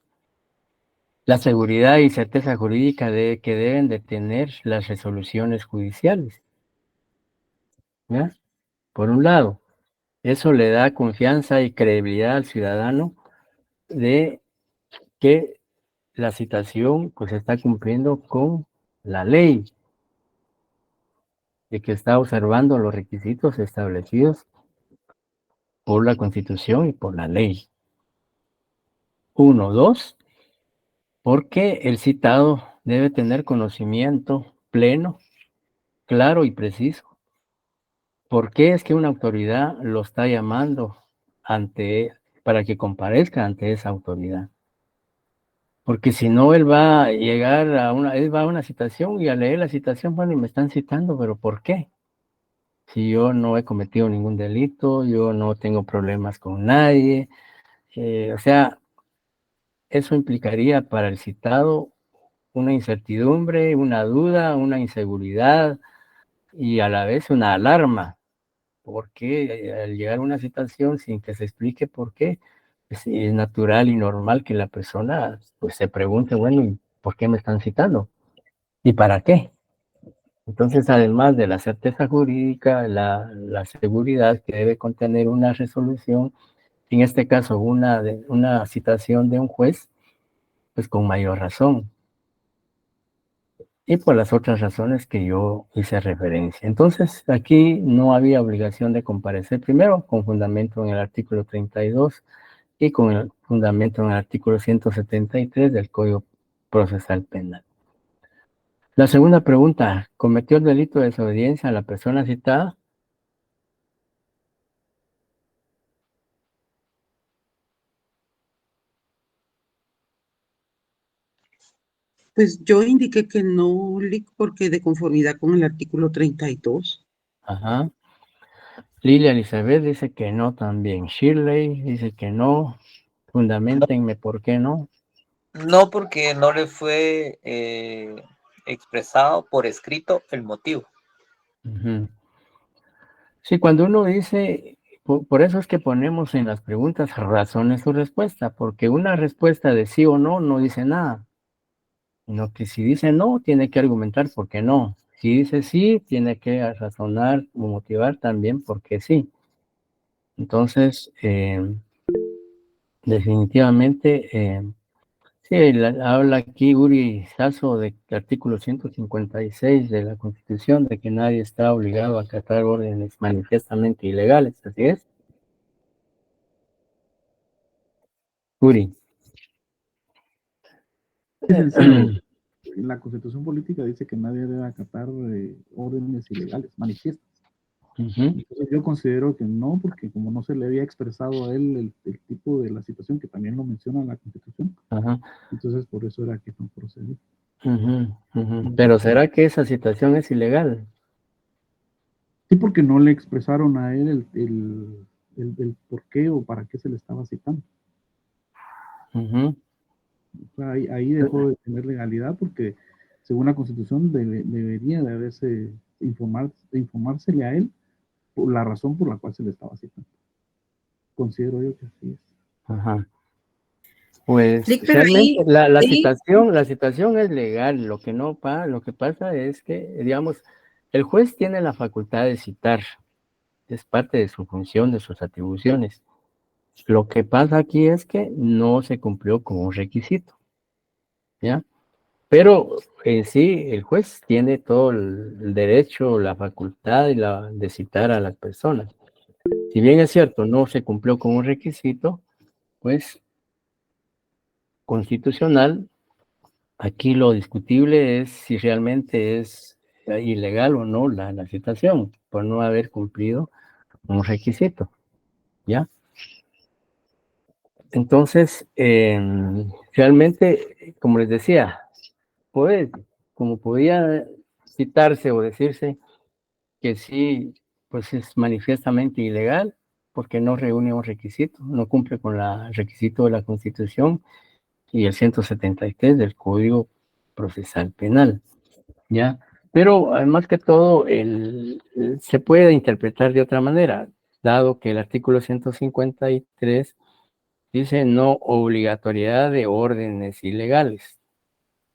La seguridad y certeza jurídica que deben de tener las resoluciones judiciales, ¿ya? Por un lado, eso le da confianza y credibilidad al ciudadano de que la citación pues está cumpliendo con la ley, de que está observando los requisitos establecidos por la Constitución y por la ley. Uno, dos, porque el citado debe tener conocimiento pleno, claro y preciso. ¿Por qué es que una autoridad lo está llamando para que comparezca ante esa autoridad? Porque si no, él va a llegar él va a una citación y al leer la citación, bueno, y me están citando, pero ¿por qué? Si yo no he cometido ningún delito, yo no tengo problemas con nadie, o sea, eso implicaría para el citado una incertidumbre, una duda, una inseguridad y a la vez una alarma, porque al llegar a una situación sin que se explique por qué, pues, es natural y normal que la persona pues se pregunte, bueno, ¿y por qué me están citando? ¿Y para qué? Entonces, además de la certeza jurídica, la seguridad que debe contener una resolución, en este caso una citación de un juez, pues con mayor razón. Y por las otras razones que yo hice referencia. Entonces, aquí no había obligación de comparecer primero con fundamento en el artículo 32 y con el fundamento en el artículo 173 del Código Procesal Penal. La segunda pregunta, ¿cometió el delito de desobediencia a la persona citada? Pues yo indiqué que no, porque de conformidad con el artículo 32. Ajá. Lilia Elizabeth dice que no también. Shirley dice que no. Fundamentenme por qué no. No, porque no le fue expresado por escrito el motivo. Ujú. Sí, cuando uno dice, por eso es que ponemos en las preguntas razones su respuesta, porque una respuesta de sí o no no dice nada, sino que si dice no, tiene que argumentar por qué no. Si dice sí, tiene que razonar o motivar también por qué sí. Entonces, definitivamente, sí, habla aquí Uri Sasso del artículo 156 de la Constitución, de que nadie está obligado a acatar órdenes manifiestamente ilegales, ¿así es? Uri. Sí, sencillo. La Constitución política dice que nadie debe acatar órdenes ilegales, manifiestas. Entonces yo considero que no, porque como no se le había expresado a él el tipo de la situación, que también lo menciona la Constitución, entonces por eso era que no procedía. Pero ¿será que esa situación es ilegal? Sí, porque no le expresaron a él el por qué o para qué se le estaba citando. O sea, ahí dejó de tener legalidad porque según la Constitución debería de haberse informársele a él por la razón por la cual se le estaba citando. Considero yo que así es. Ajá. Pues Sí, pero realmente ahí, la situación es legal. Lo que pasa es que, digamos, el juez tiene la facultad de citar, es parte de su función, de sus atribuciones. Lo que pasa aquí es que no se cumplió con un requisito, ¿ya? Pero en sí, el juez tiene todo el derecho, la facultad de citar a las personas. Si bien es cierto, no se cumplió con un requisito, pues constitucional, aquí lo discutible es si realmente es ilegal o no la citación, por no haber cumplido un requisito, ¿ya? Entonces, realmente, como les decía, pues, como podía citarse o decirse que sí, pues es manifiestamente ilegal, porque no reúne un requisito, no cumple con el requisito de la Constitución y el 173 del Código Procesal Penal, ¿ya? Pero más que todo, se puede interpretar de otra manera, dado que el artículo 153 dice no obligatoriedad de órdenes ilegales.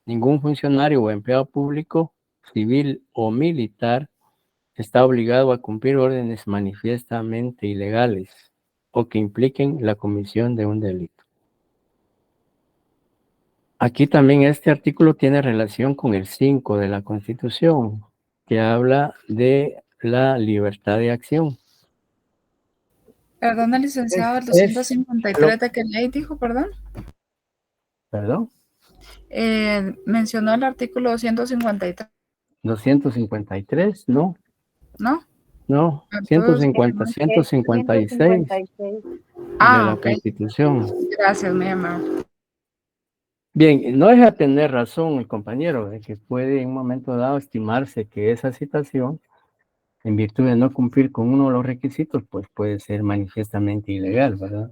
Ningún funcionario o empleado público, civil o militar está obligado a cumplir órdenes manifiestamente ilegales o que impliquen la comisión de un delito. Aquí también este artículo tiene relación con el 5 de la Constitución, que habla de la libertad de acción. Perdón, licenciado, el 253 de qué ley dijo, perdón. ¿Perdón? Mencionó el artículo 253. 253, ¿no? ¿No? No, Entonces, 156 de la ok. Constitución. Gracias, mi amor. Bien, no deja tener razón el compañero de que puede en un momento dado estimarse que esa citación, en virtud de no cumplir con uno de los requisitos, pues puede ser manifiestamente ilegal, ¿verdad?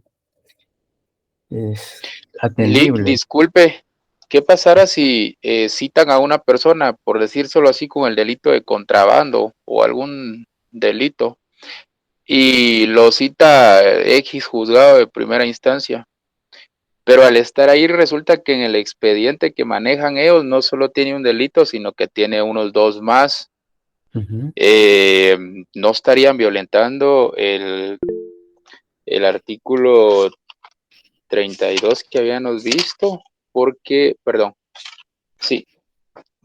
Es atendible. Disculpe, ¿qué pasará si citan a una persona, por decírselo así, con el delito de contrabando o algún delito, y lo cita X juzgado de primera instancia? Pero al estar ahí resulta que en el expediente que manejan ellos no solo tiene un delito, sino que tiene unos 2 más. No estarían violentando el artículo 32 que habíamos visto, porque, perdón, sí,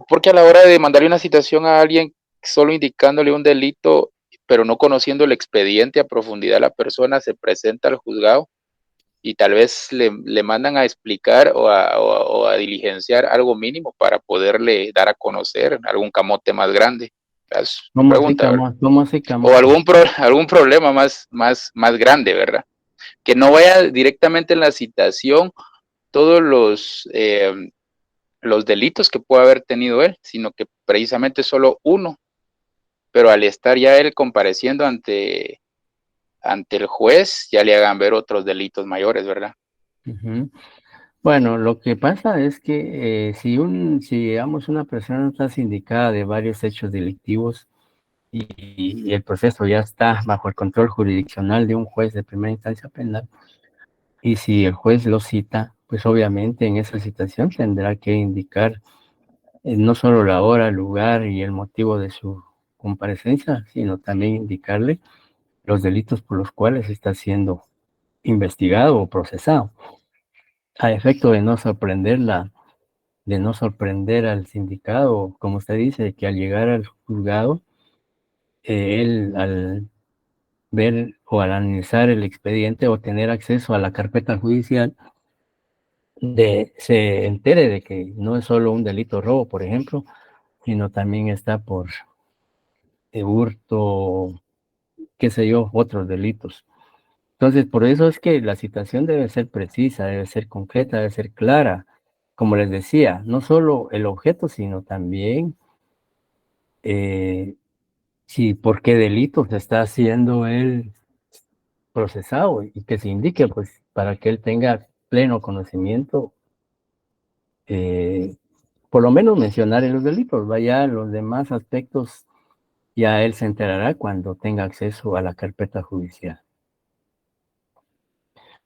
porque a la hora de mandarle una citación a alguien solo indicándole un delito, pero no conociendo el expediente a profundidad a la persona, se presenta al juzgado y tal vez le mandan a explicar o a diligenciar algo mínimo para poderle dar a conocer algún camote más grande. Es pregunta, ¿verdad? O algún problema más grande, ¿verdad? Que no vaya directamente en la citación todos los los delitos que puede haber tenido él, sino que precisamente solo uno. Pero al estar ya él compareciendo ante el juez, ya le hagan ver otros delitos mayores, ¿verdad? Ujú. Bueno, lo que pasa es que si digamos una persona está sindicada de varios hechos delictivos y el proceso ya está bajo el control jurisdiccional de un juez de primera instancia penal, y si el juez lo cita, pues obviamente en esa citación tendrá que indicar no solo la hora, el lugar y el motivo de su comparecencia, sino también indicarle los delitos por los cuales está siendo investigado o procesado, a efecto de no sorprender al sindicado, como usted dice, que al llegar al juzgado, él al ver o al analizar el expediente o tener acceso a la carpeta judicial, se entere de que no es solo un delito robo, por ejemplo, sino también está por hurto, qué sé yo, otros delitos. Entonces, por eso es que la citación debe ser precisa, debe ser concreta, debe ser clara. Como les decía, no solo el objeto, sino también por qué delito se está haciendo él procesado y que se indique, pues, para que él tenga pleno conocimiento, por lo menos mencionar en los delitos, vaya, los demás aspectos ya él se enterará cuando tenga acceso a la carpeta judicial.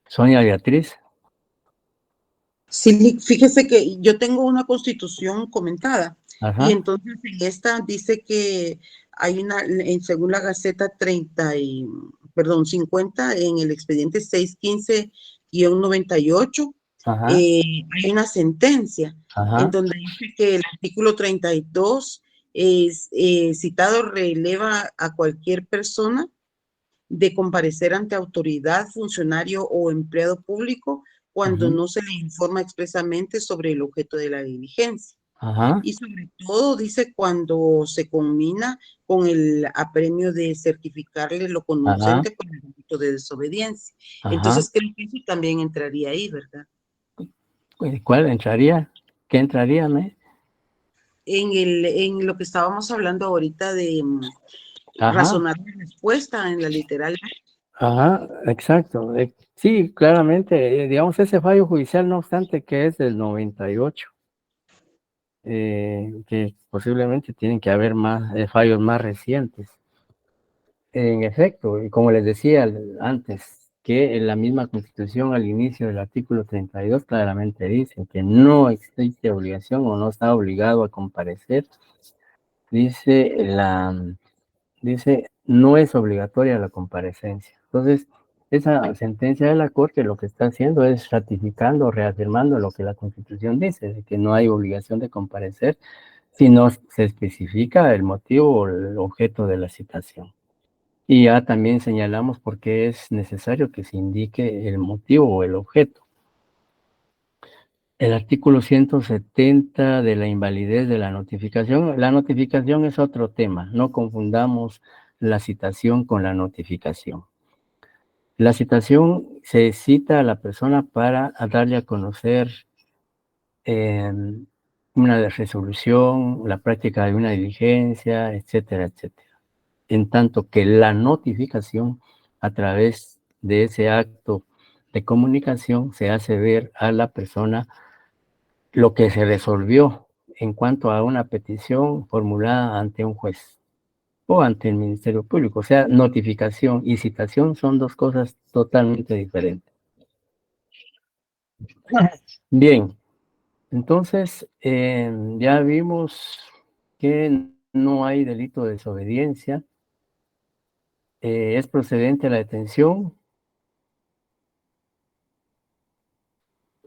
Sonia Beatriz. Sí, fíjese que yo tengo una constitución comentada. Ajá. Y entonces en esta dice que hay según la Gaceta 50, en el expediente 615-98, Ajá. hay una sentencia Ajá. en donde dice que el artículo 32 citado releva a cualquier persona de comparecer ante autoridad, funcionario o empleado público cuando no se le informa expresamente sobre el objeto de la diligencia. Ajá. Y sobre todo dice cuando se combina con el apremio de certificarle lo conducente por el delito de desobediencia. Ajá. Entonces creo que eso también entraría ahí, ¿verdad? ¿Cuál entraría? ¿Qué entraría, En lo que estábamos hablando ahorita de Ajá. razonar la respuesta en la literal. Ajá, exacto. Sí, claramente, digamos, ese fallo judicial, no obstante que es del 98, que posiblemente tienen que haber más fallos más recientes. En efecto, y como les decía antes, que en la misma Constitución al inicio del artículo 32 claramente dice que no existe obligación o no está obligado a comparecer. Dice no es obligatoria la comparecencia. Entonces, esa sentencia de la Corte lo que está haciendo es ratificando, reafirmando lo que la Constitución dice, de que no hay obligación de comparecer si no se especifica el motivo o el objeto de la citación. Y ya también señalamos por qué es necesario que se indique el motivo o el objeto. El artículo 170 de la invalidez de la notificación. La notificación es otro tema, no confundamos la citación con la notificación. La citación se cita a la persona para darle a conocer una resolución, la práctica de una diligencia, etcétera, etcétera. En tanto que la notificación, a través de ese acto de comunicación, se hace ver a la persona lo que se resolvió en cuanto a una petición formulada ante un juez o ante el Ministerio Público. O sea, notificación y citación son dos cosas totalmente diferentes. Bien, entonces ya vimos que no hay delito de desobediencia. ¿Es procedente la detención?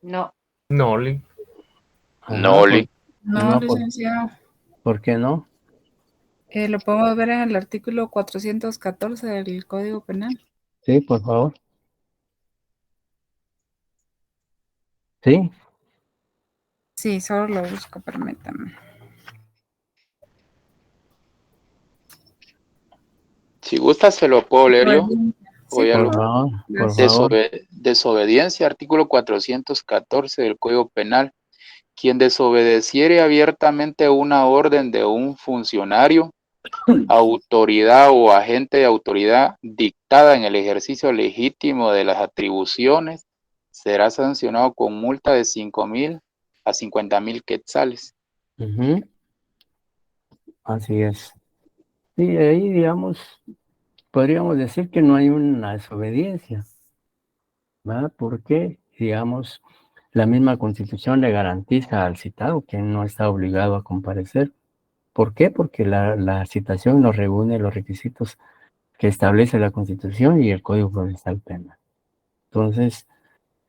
No. No, Lee. No, Lee. No, licenciado. ¿Por qué no? Lo podemos ver en el artículo 414 del Código Penal. Sí, por favor. ¿Sí? Sí, solo lo busco, permítame. Si gusta, se lo puedo leer yo. Sí, Por favor. Desobediencia, artículo 414 del Código Penal. quien desobedeciere abiertamente una orden de un funcionario, autoridad o agente de autoridad dictada en el ejercicio legítimo de las atribuciones, será sancionado con multa de 5,000 a 50,000 quetzales. Así es. Y ahí, digamos, podríamos decir que no hay una desobediencia, ¿verdad? Porque, digamos, la misma Constitución le garantiza al citado que no está obligado a comparecer. ¿Por qué? Porque la citación no reúne los requisitos que establece la Constitución y el Código Procesal Penal. Entonces,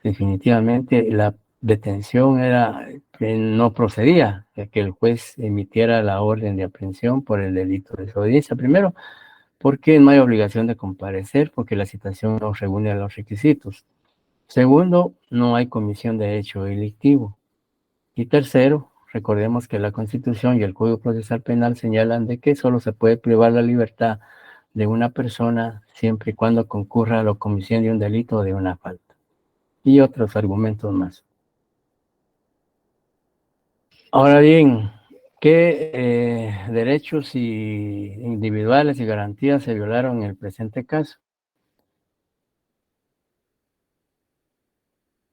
definitivamente la detención era que no procedía, que el juez emitiera la orden de aprehensión por el delito de desobediencia. Primero, porque no hay obligación de comparecer, porque la citación no reúne los requisitos. Segundo, no hay comisión de hecho delictivo. Y tercero, recordemos que la Constitución y el Código Procesal Penal señalan de que solo se puede privar la libertad de una persona siempre y cuando concurra a la comisión de un delito o de una falta. Y otros argumentos más. Ahora bien, ¿qué derechos individuales y garantías se violaron en el presente caso?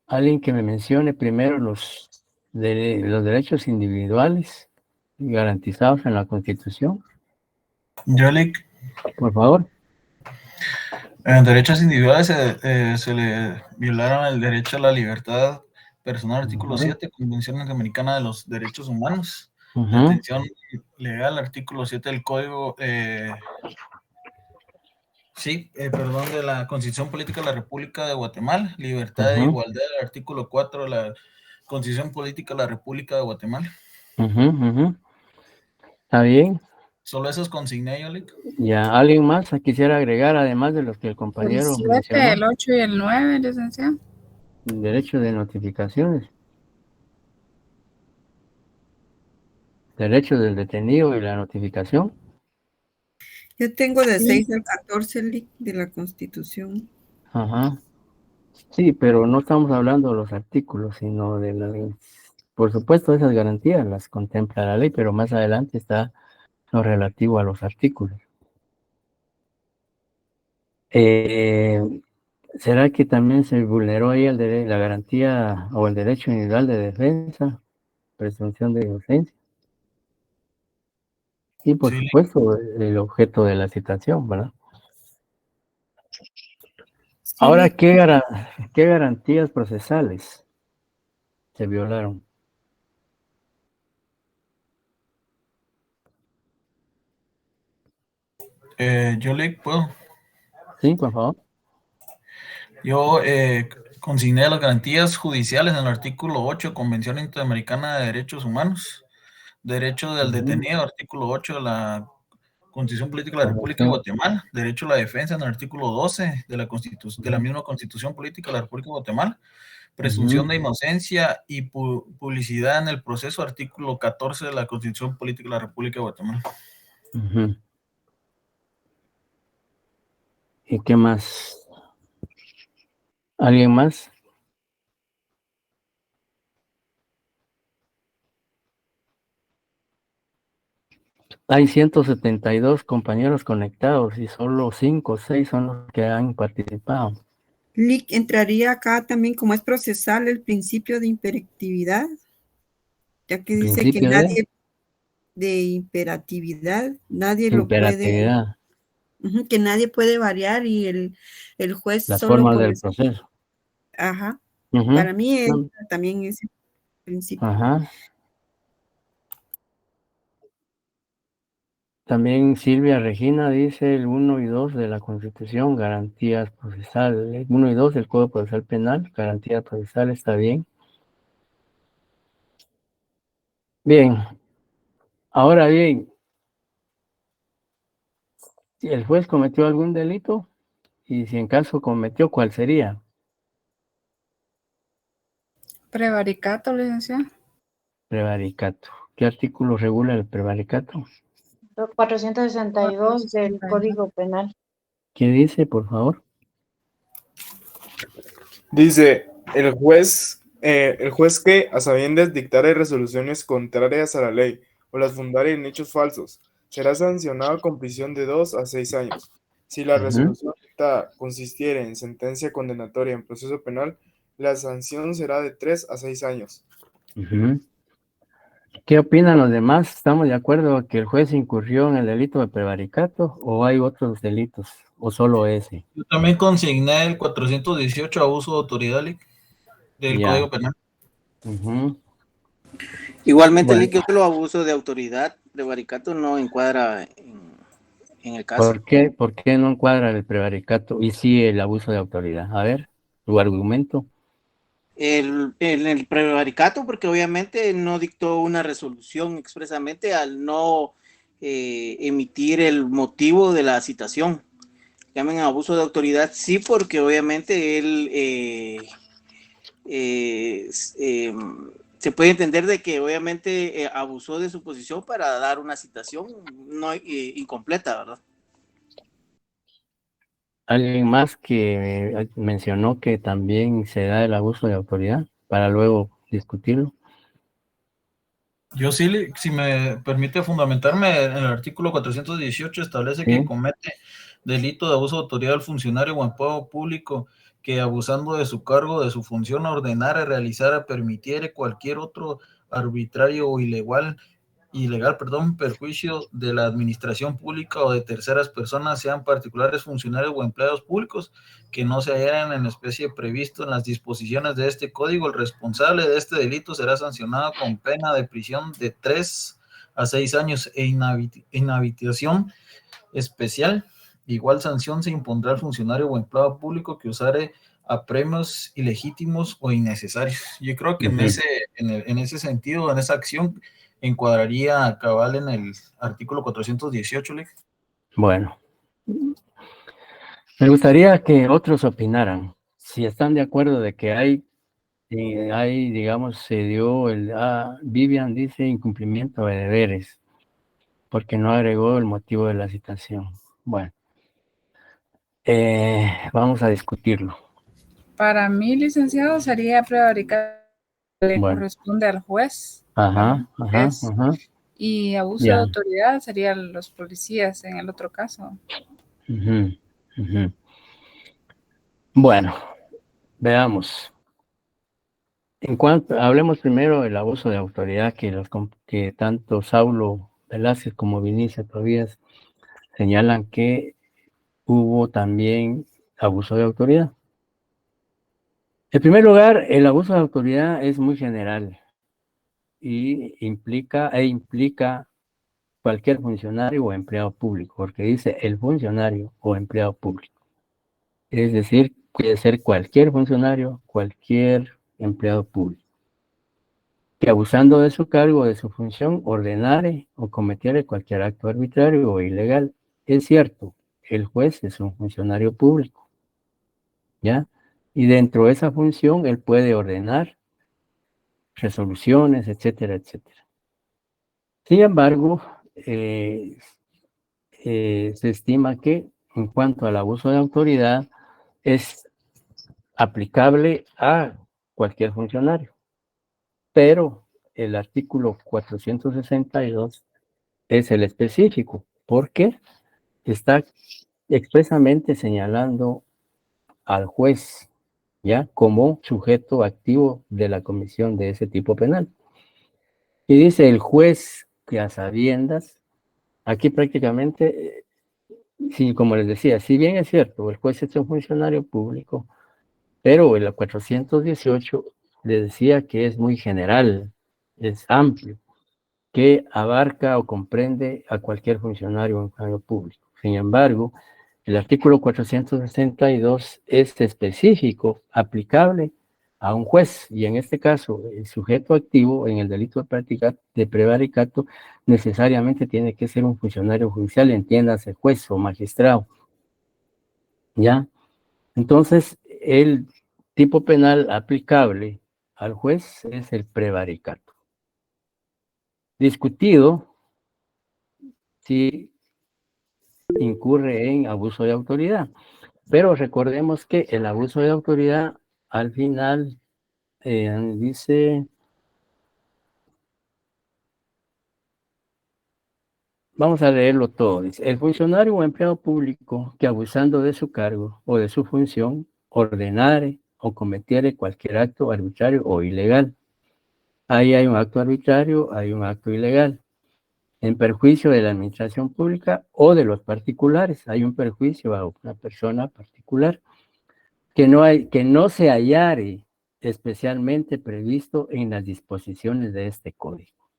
Alguien que me mencione primero los derechos individuales garantizados en la Constitución. Yolik, Por favor. en derechos individuales se le violaron el derecho a la libertad personal, artículo 7, Convención Interamericana de los Derechos Humanos, detención legal, artículo 7 del Código, de la Constitución Política de la República de Guatemala, libertad e igualdad, artículo 4 de la Constitución Política de la República de Guatemala. ¿Está bien? Solo esos consigné, Yolik. Ya, ¿alguien más quisiera agregar, además de los que el compañero El 7, mencionó? el 8 y el 9, licenciado. Derecho de notificaciones. Derecho del detenido y la notificación. Yo tengo de 6 al 14 de la Constitución. Ajá. Sí, pero no estamos hablando de los artículos, sino de la... Por supuesto, esas garantías las contempla la ley, pero más adelante está lo relativo a los artículos. ¿Será que también se vulneró ahí la garantía o el derecho individual de defensa, presunción de inocencia? Y por supuesto, el objeto de la citación, ¿verdad? Ahora, ¿qué garantías procesales se violaron? Yolik, ¿puedo? Sí, por favor. Yo consigné las garantías judiciales en el artículo 8, Convención Interamericana de Derechos Humanos, derecho del detenido, artículo 8 de la Constitución Política de la República de Guatemala, derecho a la defensa en el artículo 12 de la de la misma Constitución Política de la República de Guatemala, presunción de inocencia y publicidad en el proceso, artículo 14 de la Constitución Política de la República de Guatemala. ¿Y qué más? ¿Alguien más? Hay 172 compañeros conectados y solo 5 o 6 son los que han participado. LIC entraría acá también, como es procesal, el principio de imperatividad, ya que dice que nadie de imperatividad, nadie lo puede, que nadie puede variar y el juez las solo formas por del proceso. Ajá. Para mí también es el principio. Ajá. También Silvia Regina dice el 1 y 2 de la Constitución, garantías procesales. 1 y 2 del Código Procesal Penal, garantías procesales, está bien. Bien. Ahora bien, si el juez cometió algún delito, y si en caso cometió, ¿cuál sería? Prevaricato, licenciado. Prevaricato. ¿Qué artículo regula el prevaricato? 462 del Código Penal. ¿Qué dice, por favor? Dice, el juez El juez que, a sabiendas, dictare resoluciones contrarias a la ley o las fundare en hechos falsos, será sancionado con prisión de 2 a 6 años. Si la resolución dictada consistiere en sentencia condenatoria en proceso penal, la sanción será de 3 a 6 años. Ujú. ¿Qué opinan los demás? ¿Estamos de acuerdo que el juez incurrió en el delito de prevaricato o hay otros delitos o solo ese? Yo también consigné el 418, abuso de autoridad, Lick, del Ya. Código Penal. Ujú. Igualmente, Bueno. Lick, yo solo abuso de autoridad, prevaricato no encuadra en el caso. ¿Por qué no encuadra el prevaricato y sí el abuso de autoridad? A ver, tu argumento. El prevaricato, porque obviamente no dictó una resolución expresamente al no emitir el motivo de la citación. Llamen abuso de autoridad, sí, porque obviamente él se puede entender de que obviamente abusó de su posición para dar una citación no incompleta, ¿verdad? ¿Alguien más que mencionó que también se da el abuso de autoridad para luego discutirlo? Yo sí, Lick, si me permite fundamentarme, en el artículo 418 establece Sí. que comete delito de abuso de autoridad al funcionario o empleado público que abusando de su cargo, de su función, ordenara, realizara, permitiere cualquier otro arbitrario o ilegal, perjuicio de la administración pública o de terceras personas, sean particulares funcionarios o empleados públicos, que no se hallaran en especie previsto en las disposiciones de este código. El responsable de este delito será sancionado con pena de prisión de 3 a 6 años e inhabilitación especial. Igual sanción se impondrá al funcionario o empleado público que usare apremios ilegítimos o innecesarios. Yo creo que en ese sentido, en esa acción, encuadraría a cabal en el artículo 418, Lick. Bueno, me gustaría que otros opinaran. Si están de acuerdo de que digamos, se dio Vivian dice incumplimiento de deberes, porque no agregó el motivo de la citación. Bueno, vamos a discutirlo. Para mí, licenciado, sería prevaricato, le Bueno. corresponde al juez. Ajá. Y abuso Ya. de autoridad serían los policías en el otro caso. Ujú. Bueno, veamos. Hablemos primero del abuso de autoridad que tanto Saulo Velázquez como Vinicia Tobías señalan que hubo también abuso de autoridad. En primer lugar, el abuso de autoridad es muy general y implica cualquier funcionario o empleado público, porque dice el funcionario o empleado público. Es decir, puede ser cualquier funcionario, cualquier empleado público, que abusando de su cargo o de su función ordenare o cometiere cualquier acto arbitrario o ilegal. Es cierto, el juez es un funcionario público, ¿ya? Y dentro de esa función él puede ordenar resoluciones, etcétera, etcétera. Sin embargo, se estima que en cuanto al abuso de autoridad es aplicable a cualquier funcionario, pero el artículo 462 es el específico, porque está expresamente señalando al juez, ¿ya? Como sujeto activo de la comisión de ese tipo penal. Y dice el juez que a sabiendas, aquí prácticamente, sí, como les decía, si bien es cierto, el juez es un funcionario público, pero el 418 le decía que es muy general, es amplio, que abarca o comprende a cualquier funcionario o empleado público. Sin embargo, el artículo 462 es específico, aplicable a un juez, y en este caso, el sujeto activo en el delito de prevaricato necesariamente tiene que ser un funcionario judicial, entiéndase juez o magistrado. ¿Ya? Entonces, el tipo penal aplicable al juez es el prevaricato. Discutido si incurre en abuso de autoridad. Pero recordemos que el abuso de autoridad al final dice, vamos a leerlo todo. Dice, el funcionario o empleado público que abusando de su cargo o de su función ordenare o cometiere cualquier acto arbitrario o ilegal. Ahí hay un acto arbitrario, hay un acto ilegal. En perjuicio de la administración pública o de los particulares. Hay un perjuicio a una persona particular que no se hallare especialmente previsto en las disposiciones de este código.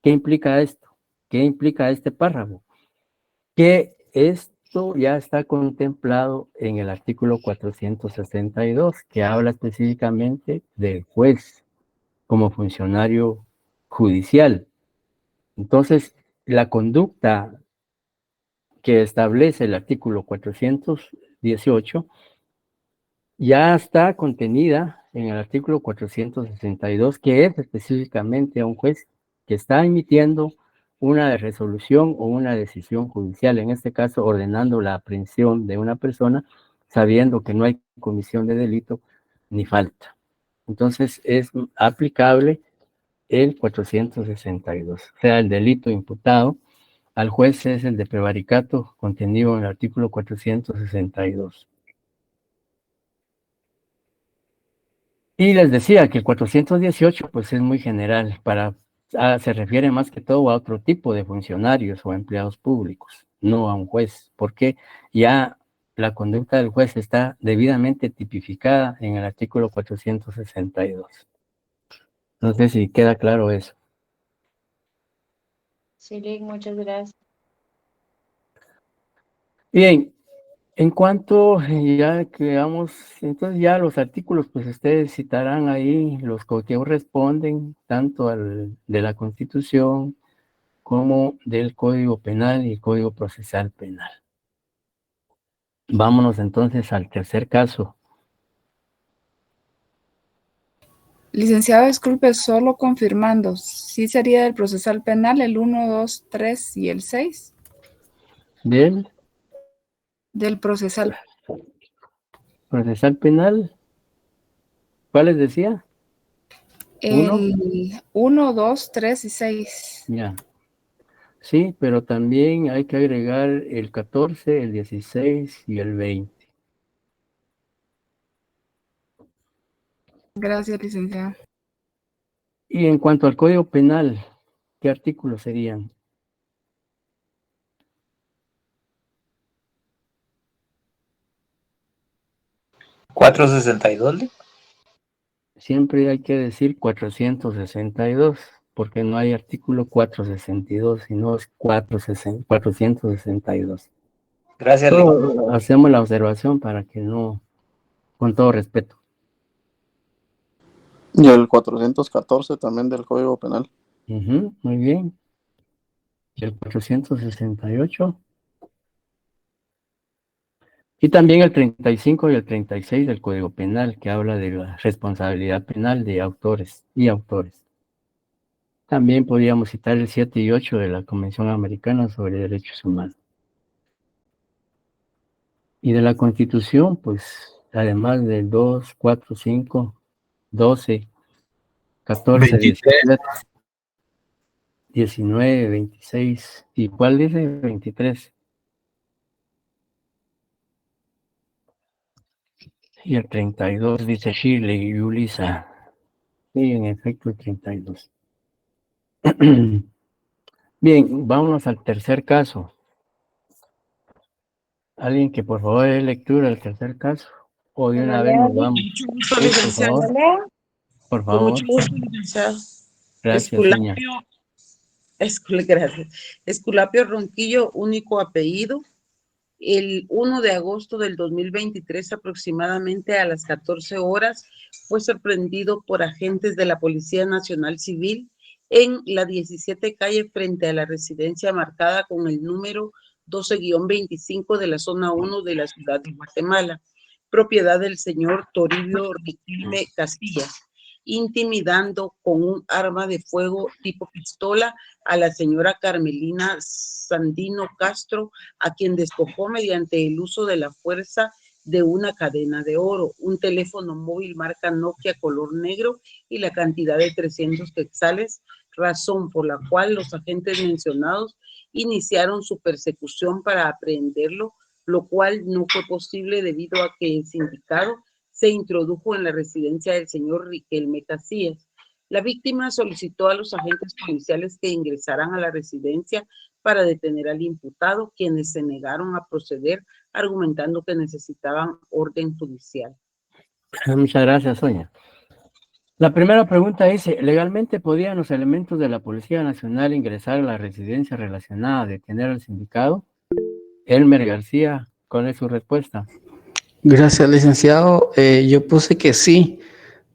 ¿Qué implica esto? ¿Qué implica este párrafo? Que esto ya está contemplado en el artículo 462, que habla específicamente del juez como funcionario judicial. Entonces, la conducta que establece el artículo 418 ya está contenida en el artículo 462, que es específicamente a un juez que está emitiendo una resolución o una decisión judicial, en este caso ordenando la aprehensión de una persona, sabiendo que no hay comisión de delito ni falta. Entonces es aplicable el 462, o sea, el delito imputado al juez es el de prevaricato contenido en el artículo 462. Y les decía que el 418 pues es muy general, se refiere más que todo a otro tipo de funcionarios o empleados públicos, no a un juez, porque ya la conducta del juez está debidamente tipificada en el artículo 462. No sé si queda claro eso. Sí, Lick, muchas gracias. Bien, en cuanto ya quedamos, entonces ya los artículos, pues ustedes citarán ahí los que responden tanto al de la Constitución como del Código Penal y el Código Procesal Penal. Vámonos entonces al tercer caso. Licenciado, disculpe, solo confirmando, ¿sí sería del procesal penal el 1, 2, 3 y el 6? ¿Del? Del procesal. Procesal Penal. ¿Cuáles decía? El 1, 2, 3 y 6. Ya. Sí, pero también hay que agregar el 14, el 16 y el 20. Gracias, licenciado. Y en cuanto al Código Penal, ¿qué artículos serían? ¿462? Siempre hay que decir 462, porque no hay artículo 462, sino es 462. Gracias, Solo hacemos la observación para que no, con todo respeto. Y el 414 también del Código Penal. Muy bien. Y el 468. Y también el 35 y el 36 del Código Penal, que habla de la responsabilidad penal de autores y autores. También podríamos citar el 7 y 8 de la Convención Americana sobre Derechos Humanos. Y de la Constitución, pues, además del 2, 4, 5, 12, 14, 17, 19, 26, ¿y cuál dice? 23. Y el 32 dice Shirley y Ulisa. Sí, en efecto, el 32. Bien, vámonos al tercer caso. Alguien que por favor dé lectura al tercer caso. O de una vez nos vamos. Mucho gusto, Sí, por licenciado. favor. Por Con mucho favor. gusto, licenciado. Gracias, señor. Gracias. Esculapio Ronquillo, único apellido. El 1 de agosto del 2023, aproximadamente a las 14 horas, fue sorprendido por agentes de la Policía Nacional Civil en la 17 calle frente a la residencia marcada con el número 12-25 de la zona 1 de la ciudad de Guatemala, propiedad del señor Toribio Riquelme Casillas, intimidando con un arma de fuego tipo pistola a la señora Carmelina Sandino Castro, a quien despojó mediante el uso de la fuerza de una cadena de oro, un teléfono móvil marca Nokia color negro y la cantidad de 300 quetzales, razón por la cual los agentes mencionados iniciaron su persecución para aprehenderlo, lo cual no fue posible debido a que el sindicado se introdujo en la residencia del señor Riquelme Casillas. La víctima solicitó a los agentes policiales que ingresaran a la residencia para detener al imputado, quienes se negaron a proceder, argumentando que necesitaban orden judicial. Muchas gracias, Sonia. La primera pregunta dice, ¿legalmente podían los elementos de la Policía Nacional ingresar a la residencia relacionada a detener al sindicado? Elmer García, ¿cuál es su respuesta? Gracias, licenciado. Yo puse que sí,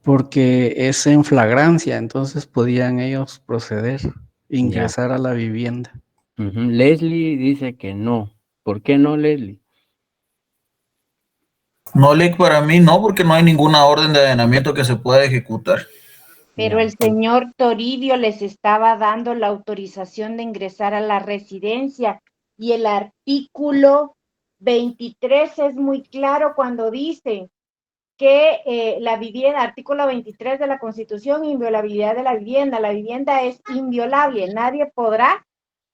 porque es en flagrancia, entonces podían ellos proceder, ingresar a la vivienda. Leslie dice que no. ¿Por qué no, Leslie? No, Lick, para mí no, porque no hay ninguna orden de allanamiento que se pueda ejecutar. Pero el señor Toribio les estaba dando la autorización de ingresar a la residencia y el artículo 23 es muy claro cuando dice que la vivienda, artículo 23 de la Constitución, inviolabilidad de la vivienda es inviolable, nadie podrá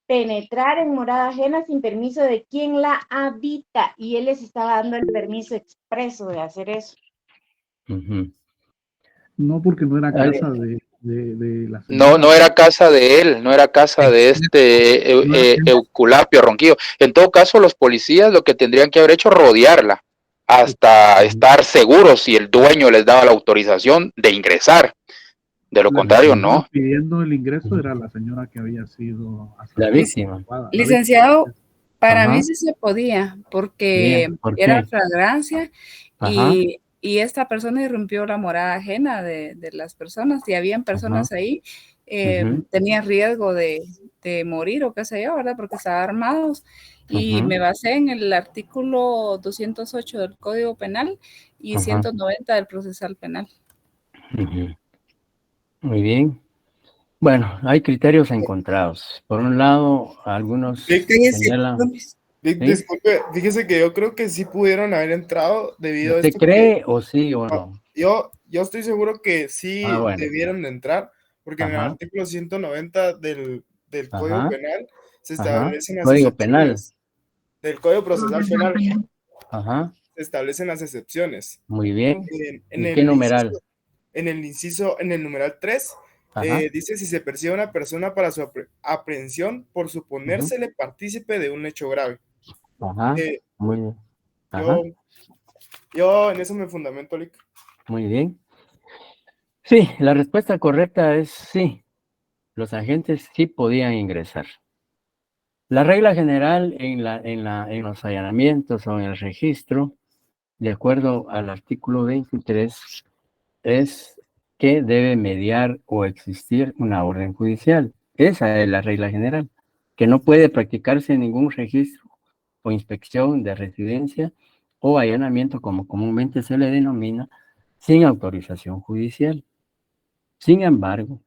penetrar en morada ajena sin permiso de quien la habita, y él les estaba dando el permiso expreso de hacer eso. No, porque no era Dale. casa de la No, no era casa de él, no era casa de Euculapio Ronquillo. En todo caso, los policías lo que tendrían que haber hecho es rodearla hasta estar seguros si el dueño les daba la autorización de ingresar. De lo contrario, no. Pidiendo el ingreso era la señora que había sido la víctima. Licenciado, para Ajá. mí sí se podía, porque Bien, ¿por qué? era flagrancia Ajá. y esta persona irrumpió la morada ajena de las personas y habían personas ahí, tenía riesgo de morir o qué sé yo, ¿verdad? Porque estaban armados. Y me basé en el artículo 208 del Código Penal y 190 del Procesal Penal. Muy bien. Bueno, hay criterios encontrados. Por un lado, algunos señalan... Disculpe, fíjese que yo creo que sí pudieron haber entrado debido a ¿Usted esto. cree o sí o no? Yo estoy seguro que sí Bueno. debieron de entrar, porque en el artículo 190 del Código Penal se establecen las Código Penal. excepciones. Del Código Procesal Penal se establecen las excepciones. Muy bien. En ¿Y qué numeral? En el numeral 3, dice si se persigue a una persona para su aprehensión por suponérsele partícipe de un hecho grave. Muy bien. Yo en eso me fundamento, Lick. Muy bien. Sí, la respuesta correcta es sí. Los agentes sí podían ingresar. La regla general en los allanamientos o en el registro, de acuerdo al artículo 23, es que debe mediar o existir una orden judicial. Esa es la regla general, que no puede practicarse ningún registro o inspección de residencia o allanamiento, como comúnmente se le denomina, sin autorización judicial. Sin embargo,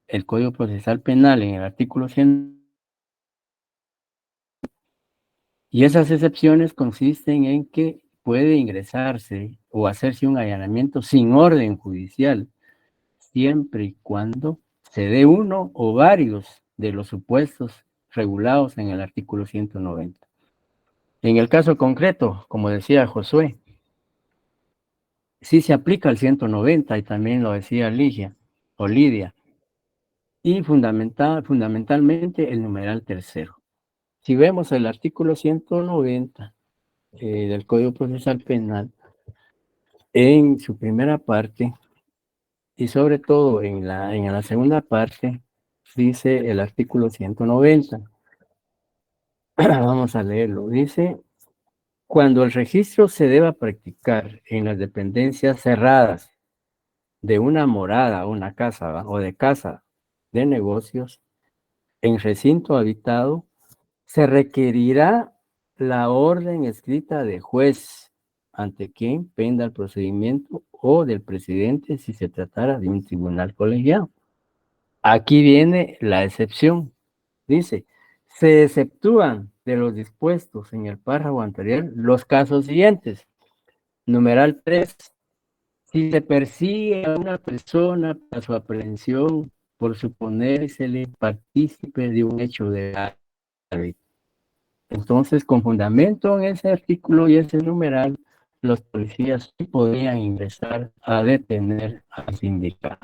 el Código Procesal Penal en el artículo 100 y esas excepciones consisten en que puede ingresarse o hacerse un allanamiento sin orden judicial, siempre y cuando se dé uno o varios de los supuestos regulados en el artículo 190. En el caso concreto, como decía Josué, sí se aplica el 190 y también lo decía Lidia, y fundamentalmente el numeral tercero. Si vemos el artículo 190 del Código Procesal Penal, en su primera parte, y sobre todo en la segunda parte, dice el artículo 190. Vamos a leerlo. Dice, cuando el registro se deba practicar en las dependencias cerradas de una morada, una casa o de casa de negocios, en recinto habitado, se requerirá la orden escrita de juez ante quien penda el procedimiento o del presidente si se tratara de un tribunal colegiado. Aquí viene la excepción. Dice, se exceptúan de los dispuestos en el párrafo anterior los casos siguientes. Numeral 3. Si se persigue a una persona para su aprehensión por suponérsele partícipe de un hecho de grave, entonces con fundamento en ese artículo y ese numeral, los policías sí podían ingresar a detener al sindicado.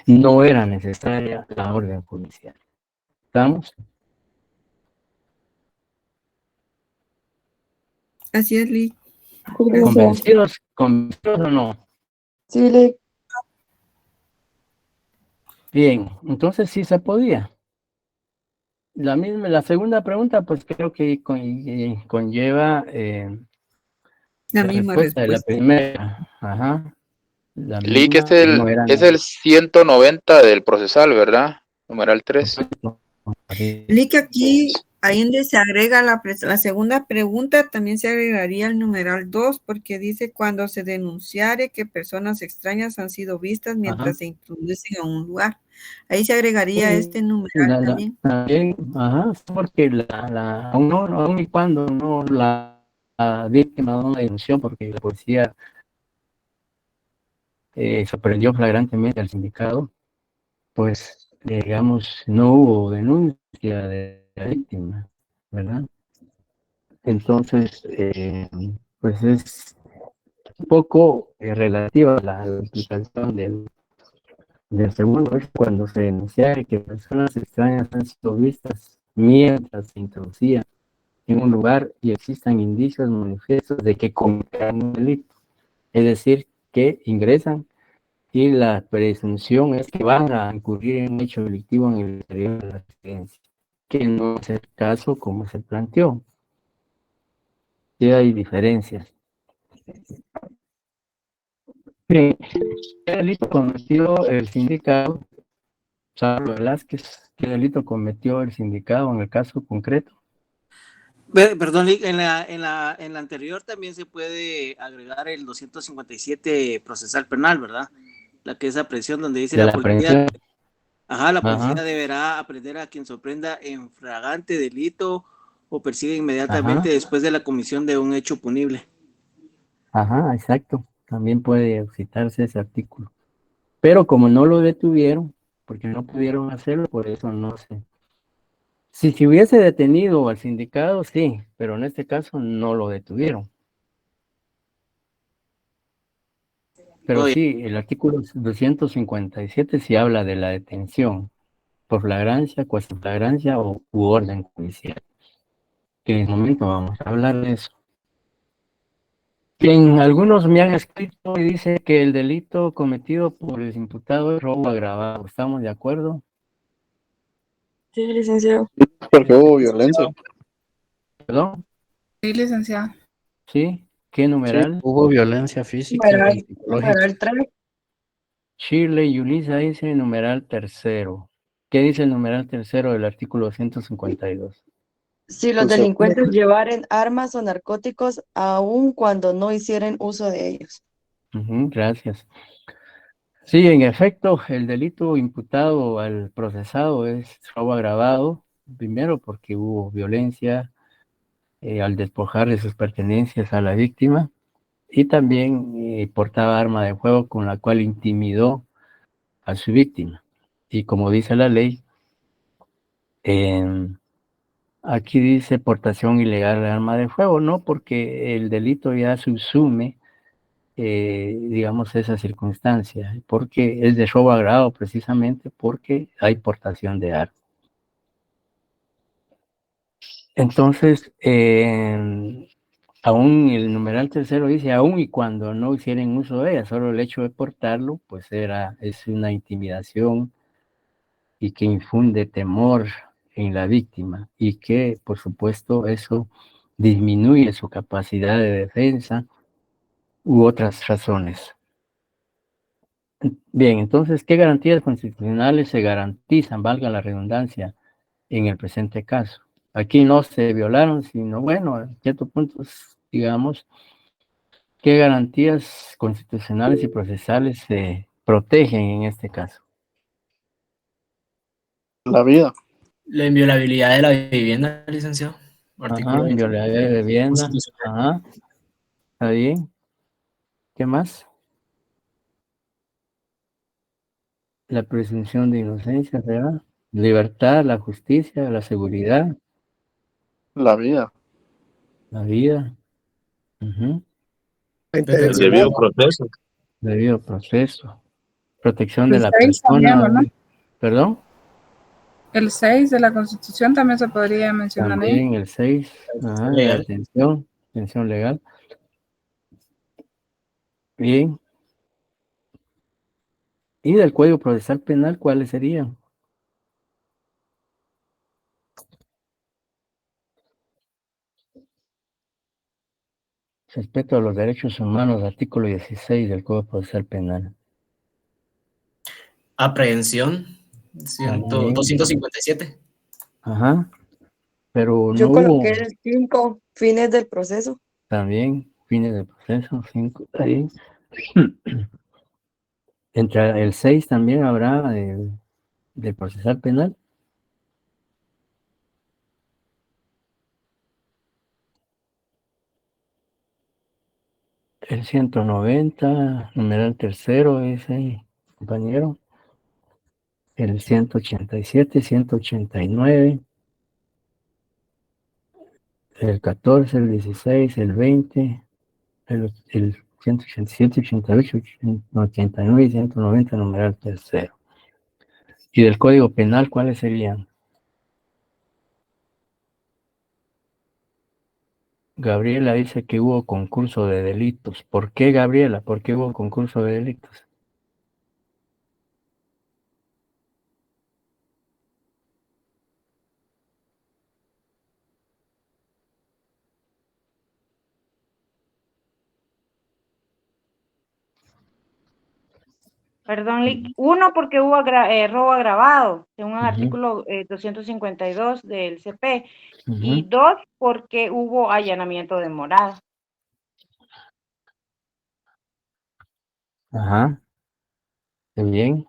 No era necesaria la orden judicial. ¿Estamos? Así es, Lee. ¿Convencidos? ¿Convencidos o no? Sí, Lee. Bien, entonces sí se podía. La segunda pregunta, pues creo que conlleva La la misma respuesta de la respuesta. primera. Ajá. La Lee, que misma, no era es el 190 del procesal, ¿verdad? Numeral 3. Lee, que aquí, ahí donde se agrega la segunda pregunta, también se agregaría el numeral 2, porque dice cuando se denunciare que personas extrañas han sido vistas mientras se introducen a un lugar. Ahí se agregaría este numeral también. También, ajá, porque aún y cuando no la víctima no la denunció, porque la policía sorprendió flagrantemente al sindicado, pues digamos no hubo denuncia de la víctima, ¿verdad? Entonces, pues es un poco relativa la explicación del segundo, es cuando se denunciara que personas extrañas han sido vistas mientras se introducían en un lugar y existan indicios manifiestos de que cometerán un delito. Es decir, que ingresan y la presunción es que van a incurrir en un hecho delictivo en el interior de la residencia, que no es el caso como se planteó. Sí hay diferencias. Bien, ¿qué delito cometió el sindicado? Pablo Velázquez, ¿qué delito cometió el sindicado en el caso concreto? Perdón, Lick, en la anterior también se puede agregar el 257 procesal penal, ¿verdad? La que es aprehensión, donde dice De la la policía. aprehensión. Ajá, la policía Ajá. deberá aprender a quien sorprenda en flagrante delito o persigue inmediatamente Ajá. después de la comisión de un hecho punible. Ajá, exacto. También puede citarse ese artículo. Pero como no lo detuvieron, porque no pudieron hacerlo, por eso no sé. Si se hubiese detenido al sindicado, sí, pero en este caso no lo detuvieron. Pero sí, el artículo 257 sí habla de la detención por flagrancia, cuasi flagrancia u orden judicial. Que en el momento vamos a hablar de eso. Bien, algunos me han escrito y dice que el delito cometido por el imputado es robo agravado. ¿Estamos de acuerdo? Sí, licenciado. Porque hubo violencia. ¿Perdón? Sí, licenciado. ¿Sí? ¿Qué numeral? Hubo violencia física y psicológica. Numeral 3. Shirley y Yulisa dice numeral tercero. ¿Qué dice el numeral tercero del artículo 152? Si los delincuentes llevaren armas o narcóticos, aun cuando no hicieren uso de ellos. Gracias. Sí, en efecto, el delito imputado al procesado es robo agravado, primero porque hubo violencia al despojar de sus pertenencias a la víctima y también portaba arma de fuego con la cual intimidó a su víctima. Y como dice la ley, aquí dice portación ilegal de arma de fuego, no porque el delito ya subsume digamos, esa circunstancia, porque es de robo agravado precisamente porque hay portación de armas. Entonces, aún el numeral tercero dice, aún y cuando no hicieran uso de ella, solo el hecho de portarlo, pues es una intimidación y que infunde temor en la víctima y que, por supuesto, eso disminuye su capacidad de defensa u otras razones. Bien, entonces, ¿qué garantías constitucionales se garantizan, valga la redundancia, en el presente caso? Aquí no se violaron, sino, bueno, en ciertos puntos, digamos, ¿qué garantías constitucionales y procesales se protegen en este caso? La vida. La inviolabilidad de la vivienda, licenciado. Ajá, inviolabilidad de vivienda. Ajá. ¿Está bien? ¿Qué más? La presunción de inocencia, ¿verdad? Libertad, la justicia, la seguridad, La vida. la vida. Ujú. El debido proceso. Debido proceso. Protección de El la 6 también, persona. ¿verdad? ¿Perdón? El 6 de la Constitución también se podría mencionar ahí. También el 6. Ajá, de la atención legal. Bien. ¿Y del Código Procesal Penal cuáles serían? Respeto a los derechos humanos, artículo 16 del Código Procesal Penal. Aprehensión, También. 257. Ajá. Pero no Yo hubo coloqué el 5, fines del proceso. también fines de proceso, 5. Ahí. Entre el 6 también habrá del procesal penal. El 190, numeral tercero, ese compañero. El 187, 189. El 14, el 16, el 20. El 187, 88, 89 y 190, numeral tercero. ¿Y del Código Penal cuáles serían? Gabriela dice que hubo concurso de delitos. ¿Por qué, Gabriela? ¿Por qué hubo concurso de delitos? Perdón, uno porque hubo robo agravado, según el artículo 252 del CP, y Ujú. dos porque hubo allanamiento de morada. Ajá. Bien.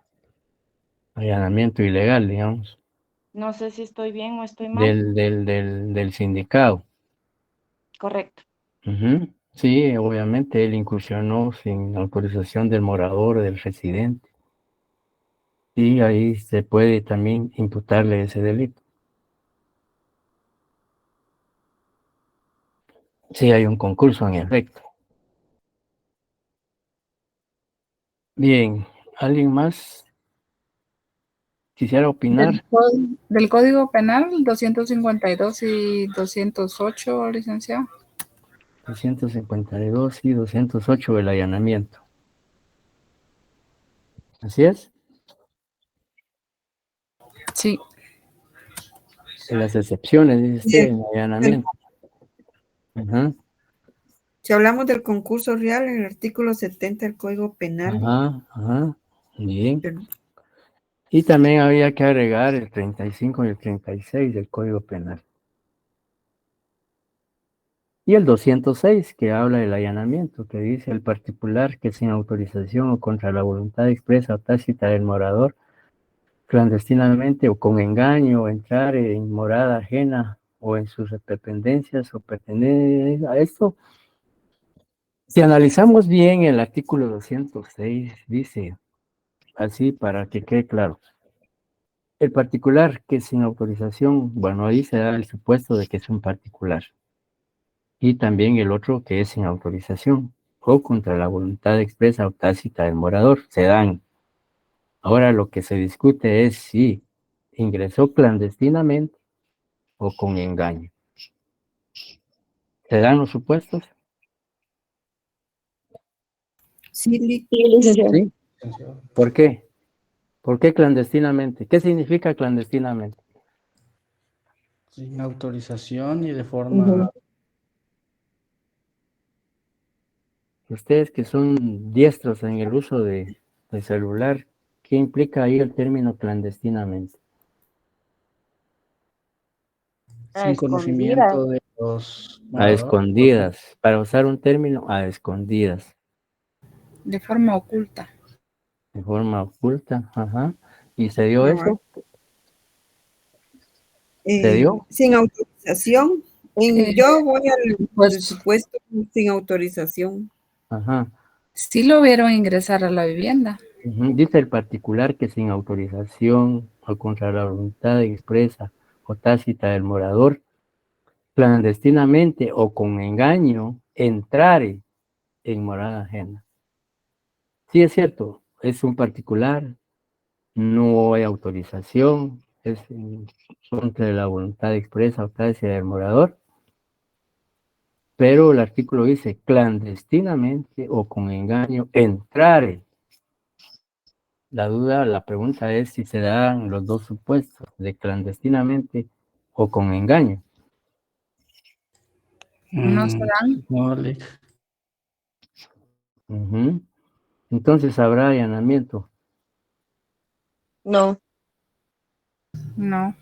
Allanamiento ilegal, digamos, No sé si estoy bien o estoy mal. del sindicato. Correcto. Ujú. Sí, obviamente él incursionó sin autorización del morador, del residente. Y ahí se puede también imputarle ese delito. Sí, hay un concurso en efecto. Bien, ¿alguien más quisiera opinar? Del Código Penal, 252 y 208, licenciado. 252 y 208 del allanamiento. ¿Así es? Sí. En las excepciones, dice usted, Bien. en el allanamiento. Ujú. Si hablamos del concurso real, en el artículo 70 del Código Penal. Ajá, bien. Y también había que agregar el 35 y el 36 del Código Penal. Y el 206, que habla del allanamiento, que dice el particular que sin autorización o contra la voluntad expresa o tácita del morador, clandestinamente o con engaño, entrar en morada ajena o en sus dependencias o pertenecer a esto. Si analizamos bien el artículo 206, dice así para que quede claro. El particular que sin autorización, bueno, ahí se da el supuesto de que es un particular. Y también el otro que es sin autorización o contra la voluntad expresa o tácita del morador, se dan. Ahora lo que se discute es si ingresó clandestinamente o con engaño. ¿Se dan los supuestos? Sí, licenciado. Sí. ¿Por qué? ¿Por qué clandestinamente? ¿Qué significa clandestinamente? Sin autorización y de forma... Ustedes que son diestros en el uso de celular, ¿qué implica ahí el término clandestinamente? Sin conocimiento de los A moradores. escondidas, para usar un término, a escondidas, De forma oculta. de forma oculta, ajá. ¿Y se dio eso? ¿Se dio? Sin autorización Yo voy al Pues supuesto sin autorización. Ajá. sí lo vieron ingresar a la vivienda. Dice el particular que sin autorización o contra la voluntad expresa o tácita del morador, clandestinamente o con engaño, entrare en morada ajena. Sí, es cierto, es un particular, no hay autorización, es en contra de la voluntad expresa o tácita del morador, pero el artículo dice clandestinamente o con engaño, entrare. La duda, la pregunta es si se dan los dos supuestos, de clandestinamente o con engaño. No se dan. Vale. Entonces habrá allanamiento. No. No.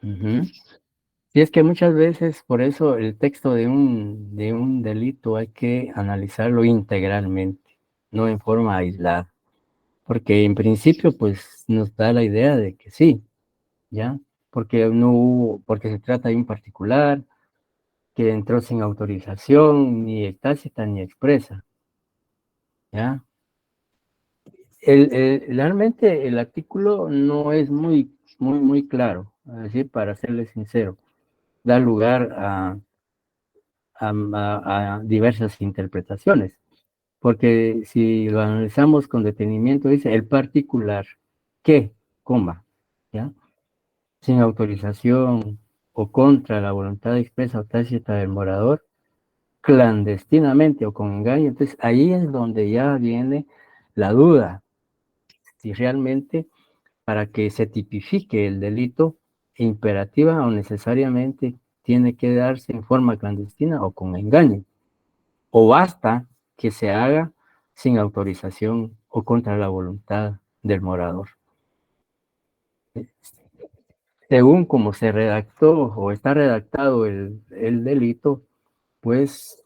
Si es que muchas veces, por eso el texto de un delito hay que analizarlo integralmente, no en forma aislada. Porque en principio, pues, nos da la idea de que sí, ¿ya? Porque porque se trata de un particular que entró sin autorización, ni tácita ni expresa, ¿ya? Realmente el artículo no es muy claro, es decir, para serle sincero, da lugar a diversas interpretaciones, porque si lo analizamos con detenimiento, dice el particular que, coma, ¿ya? Sin autorización o contra la voluntad expresa o tácita del morador, clandestinamente o con engaño. Entonces ahí es donde ya viene la duda, si realmente para que se tipifique el delito imperativa o necesariamente tiene que darse en forma clandestina o con engaño, o basta que se haga sin autorización o contra la voluntad del morador. Según como se redactó o está redactado el delito, pues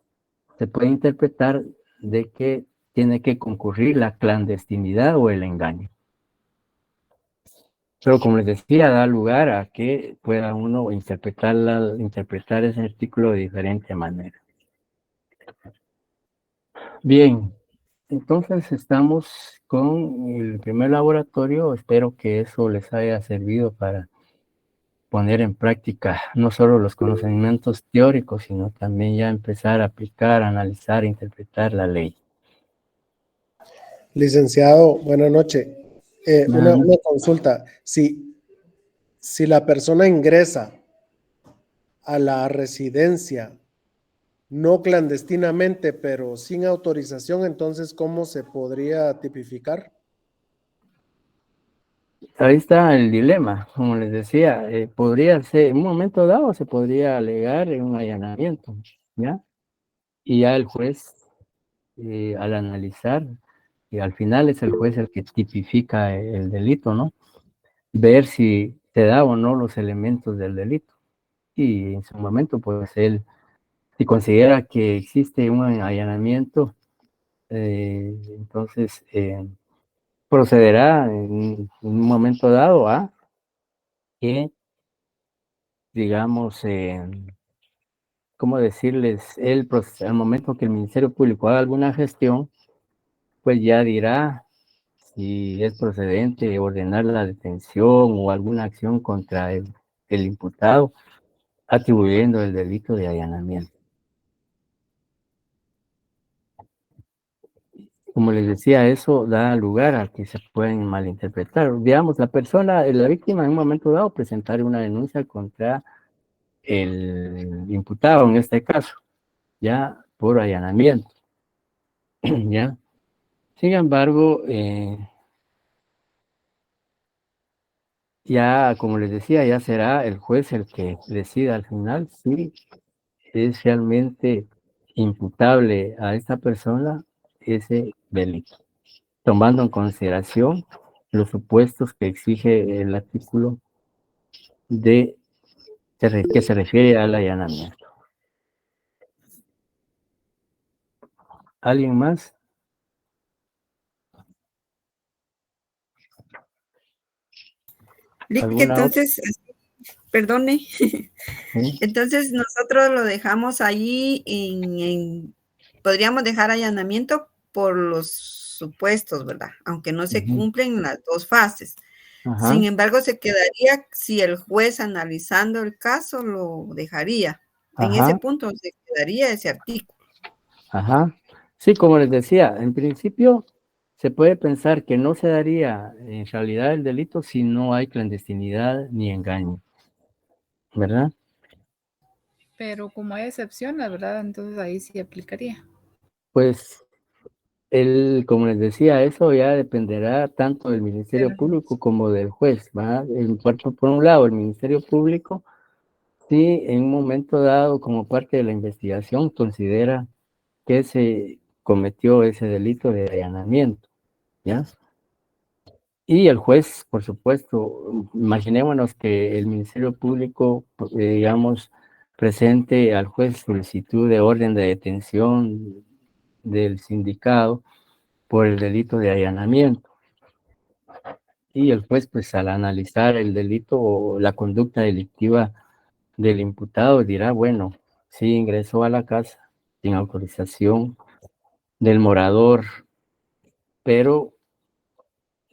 se puede interpretar de que tiene que concurrir la clandestinidad o el engaño. Pero como les decía, da lugar a que pueda uno interpretar ese artículo de diferente manera. Bien, entonces estamos con el primer laboratorio. Espero que eso les haya servido para poner en práctica no solo los conocimientos teóricos, sino también ya empezar a aplicar, analizar, interpretar la ley. Licenciado, buenas noches. Una consulta. Si la persona ingresa a la residencia no clandestinamente, pero sin autorización, entonces, ¿cómo se podría tipificar? Ahí está el dilema, como les decía, podría ser, en un momento dado se podría alegar en un allanamiento, ¿ya? Y ya el juez, al analizar, y al final es el juez el que tipifica el delito, ¿no? Ver si se da o no los elementos del delito. Y en su momento, pues él, si considera que existe un allanamiento, entonces procederá en un momento dado a que, digamos, ¿cómo decirles? Al momento que el Ministerio Público haga alguna gestión, pues ya dirá si es procedente ordenar la detención o alguna acción contra el imputado, atribuyendo el delito de allanamiento. Como les decía, eso da lugar a que se pueden malinterpretar. Digamos, la víctima en un momento dado presentar una denuncia contra el imputado, en este caso, ya por allanamiento. ¿Ya? Sin embargo, ya, como les decía, ya será el juez el que decida al final si es realmente imputable a esta persona ese delito, tomando en consideración los supuestos que exige el artículo que se refiere al allanamiento. ¿Alguien más? Entonces, perdone. ¿sí? Entonces nosotros lo dejamos ahí podríamos dejar allanamiento por los supuestos, ¿verdad? Aunque no se cumplen las dos fases. Ajá, Sin embargo, se quedaría, si el juez analizando el caso lo dejaría. En ese ajá, punto se quedaría ese artículo. ajá. Sí, como les decía, en principio se puede pensar que no se daría en realidad el delito si no hay clandestinidad ni engaño, ¿verdad? Pero como hay excepciones, ¿verdad? Entonces ahí sí aplicaría. Pues como les decía, eso ya dependerá tanto del Ministerio Público como del juez, ¿va? Por un lado, el Ministerio Público, si en un momento dado, como parte de la investigación, considera que se cometió ese delito de allanamiento, ¿ya? Y el juez, por supuesto, imaginémonos que el Ministerio Público, digamos, presente al juez solicitud de orden de detención del sindicado por el delito de allanamiento. Y el juez, pues al analizar el delito o la conducta delictiva del imputado, dirá, bueno, sí ingresó a la casa sin autorización del morador, pero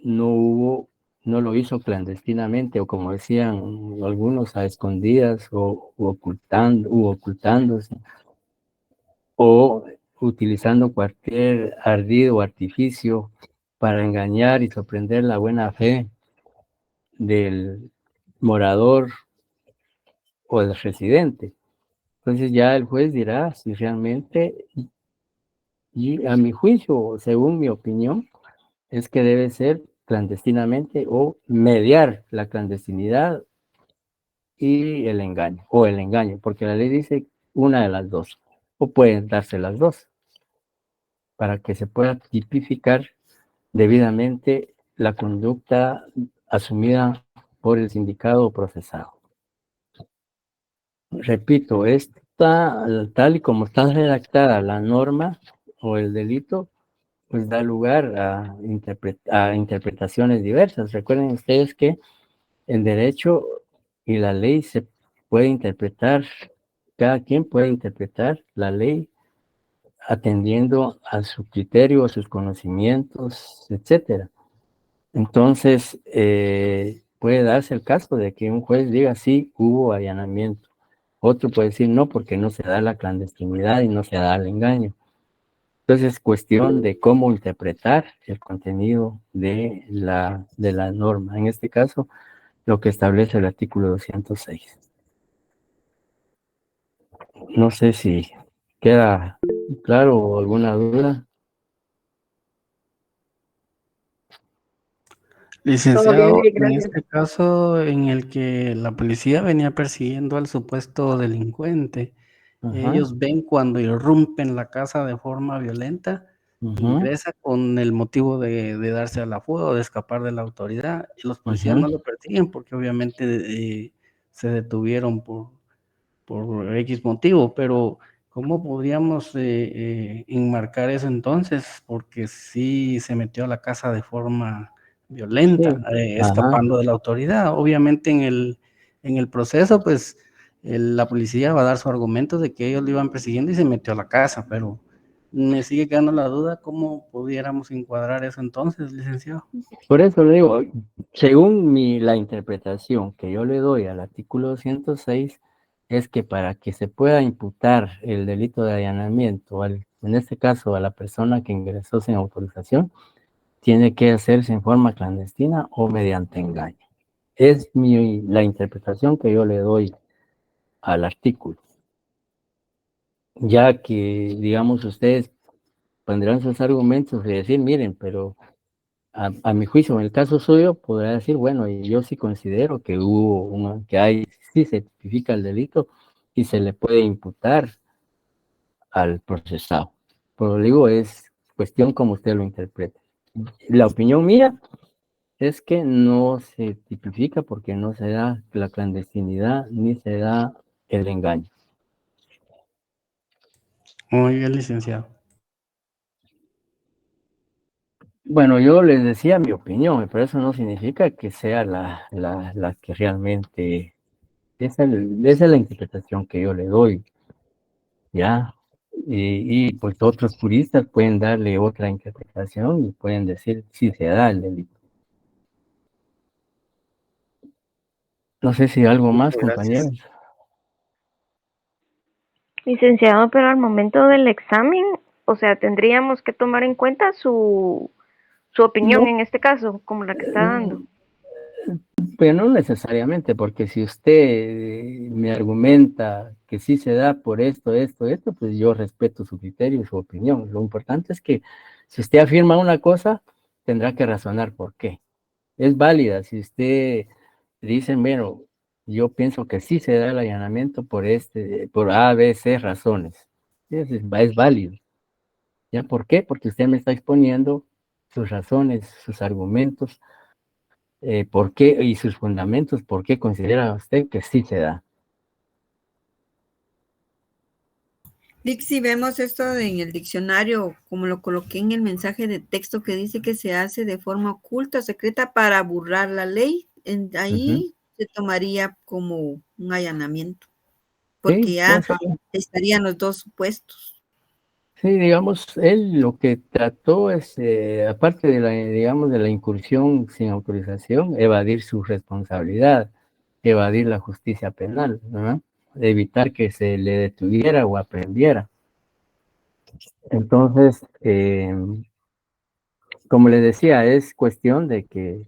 no lo hizo clandestinamente, o como decían algunos, a escondidas ocultándose, o utilizando cualquier ardido o artificio para engañar y sorprender la buena fe del morador o del residente. Entonces ya el juez dirá si realmente, y a mi juicio, según mi opinión, es que debe ser clandestinamente o mediar la clandestinidad y el engaño, porque la ley dice una de las dos, o pueden darse las dos, para que se pueda tipificar debidamente la conducta asumida por el sindicado o procesado. Repito, tal y como está redactada la norma o el delito, pues da lugar a interpretaciones diversas. Recuerden ustedes que el derecho y la ley se puede interpretar, cada quien puede interpretar la ley atendiendo a su criterio, a sus conocimientos, etcétera. Entonces, puede darse el caso de que un juez diga sí, hubo allanamiento. Otro puede decir no, porque no se da la clandestinidad y no se da el engaño. Entonces, es cuestión de cómo interpretar el contenido de la norma. En este caso, lo que establece el artículo 206. No sé si queda claro o alguna duda. Licenciado, en gracias. este caso en el que la policía venía persiguiendo al supuesto delincuente, Ajá. ellos ven cuando irrumpen la casa de forma violenta, ingresa con el motivo de darse a la fuga o de escapar de la autoridad, y los policías no lo persiguen porque obviamente se detuvieron por X motivo, pero ¿cómo podríamos enmarcar eso entonces? Porque sí se metió a la casa de forma violenta, escapando de la autoridad. Obviamente en el proceso, pues la policía va a dar su argumento de que ellos lo iban persiguiendo y se metió a la casa, pero me sigue quedando la duda cómo pudiéramos encuadrar eso entonces, licenciado. Por eso le digo, según la interpretación que yo le doy al artículo 206, es que para que se pueda imputar el delito de allanamiento, en este caso a la persona que ingresó sin autorización, tiene que hacerse en forma clandestina o mediante engaño. Es la interpretación que yo le doy al artículo. Ya que, digamos, ustedes pondrán sus argumentos y decir, miren, pero a mi juicio, en el caso suyo, podrá decir, bueno, y yo sí considero que sí se tipifica el delito y se le puede imputar al procesado. Pero digo, es cuestión como usted lo interprete. La opinión mía es que no se tipifica porque no se da la clandestinidad ni se da el engaño. Muy bien, licenciado. Bueno, yo les decía mi opinión, pero eso no significa que sea la que realmente Esa es la interpretación que yo le doy, ¿ya? Y pues otros juristas pueden darle otra interpretación y pueden decir si se da el delito. No sé si algo más, compañeros. Licenciado, pero al momento del examen, o sea, tendríamos que tomar en cuenta su opinión No. en este caso, como la que está dando. Pero no necesariamente, porque si usted me argumenta que sí se da por esto, pues yo respeto su criterio y su opinión. Lo importante es que si usted afirma una cosa, tendrá que razonar por qué. Es válida. Si usted dice, bueno, yo pienso que sí se da el allanamiento por A, B, C razones. Es válido. ¿Ya por qué? Porque usted me está exponiendo sus razones, sus argumentos, por qué y sus fundamentos, por qué considera usted que sí se da. Vic, si vemos esto en el diccionario, como lo coloqué en el mensaje de texto que dice que se hace de forma oculta o secreta para burlar la ley, ahí se tomaría como un allanamiento, porque Sí, ya eso. estarían los dos supuestos. Sí, digamos, él lo que trató es, aparte de de la incursión sin autorización, evadir su responsabilidad, evadir la justicia penal, ¿no? Evitar que se le detuviera o aprendiera. Entonces, como le decía, es cuestión de que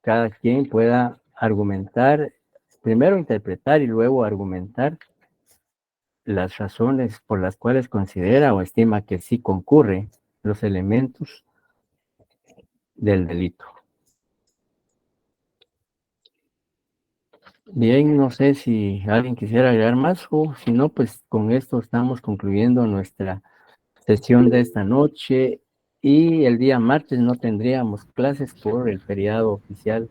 cada quien pueda argumentar, primero interpretar y luego argumentar las razones por las cuales considera o estima que sí concurre los elementos del delito. Bien, no sé si alguien quisiera agregar más o si no, pues con esto estamos concluyendo nuestra sesión de esta noche y el día martes no tendríamos clases por el feriado oficial.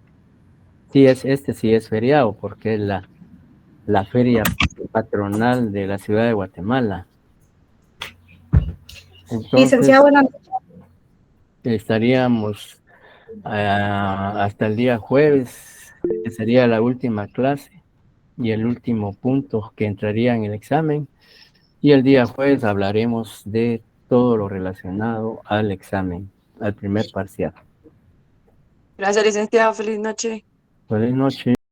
Sí es feriado porque es la feria patronal de la ciudad de Guatemala. Entonces, Licenciado, buenas noches. estaríamos hasta el día jueves, que sería la última clase y el último punto que entraría en el examen. Y el día jueves hablaremos de todo lo relacionado al examen, al primer parcial. Gracias, licenciado. Feliz noche. Buenas noches.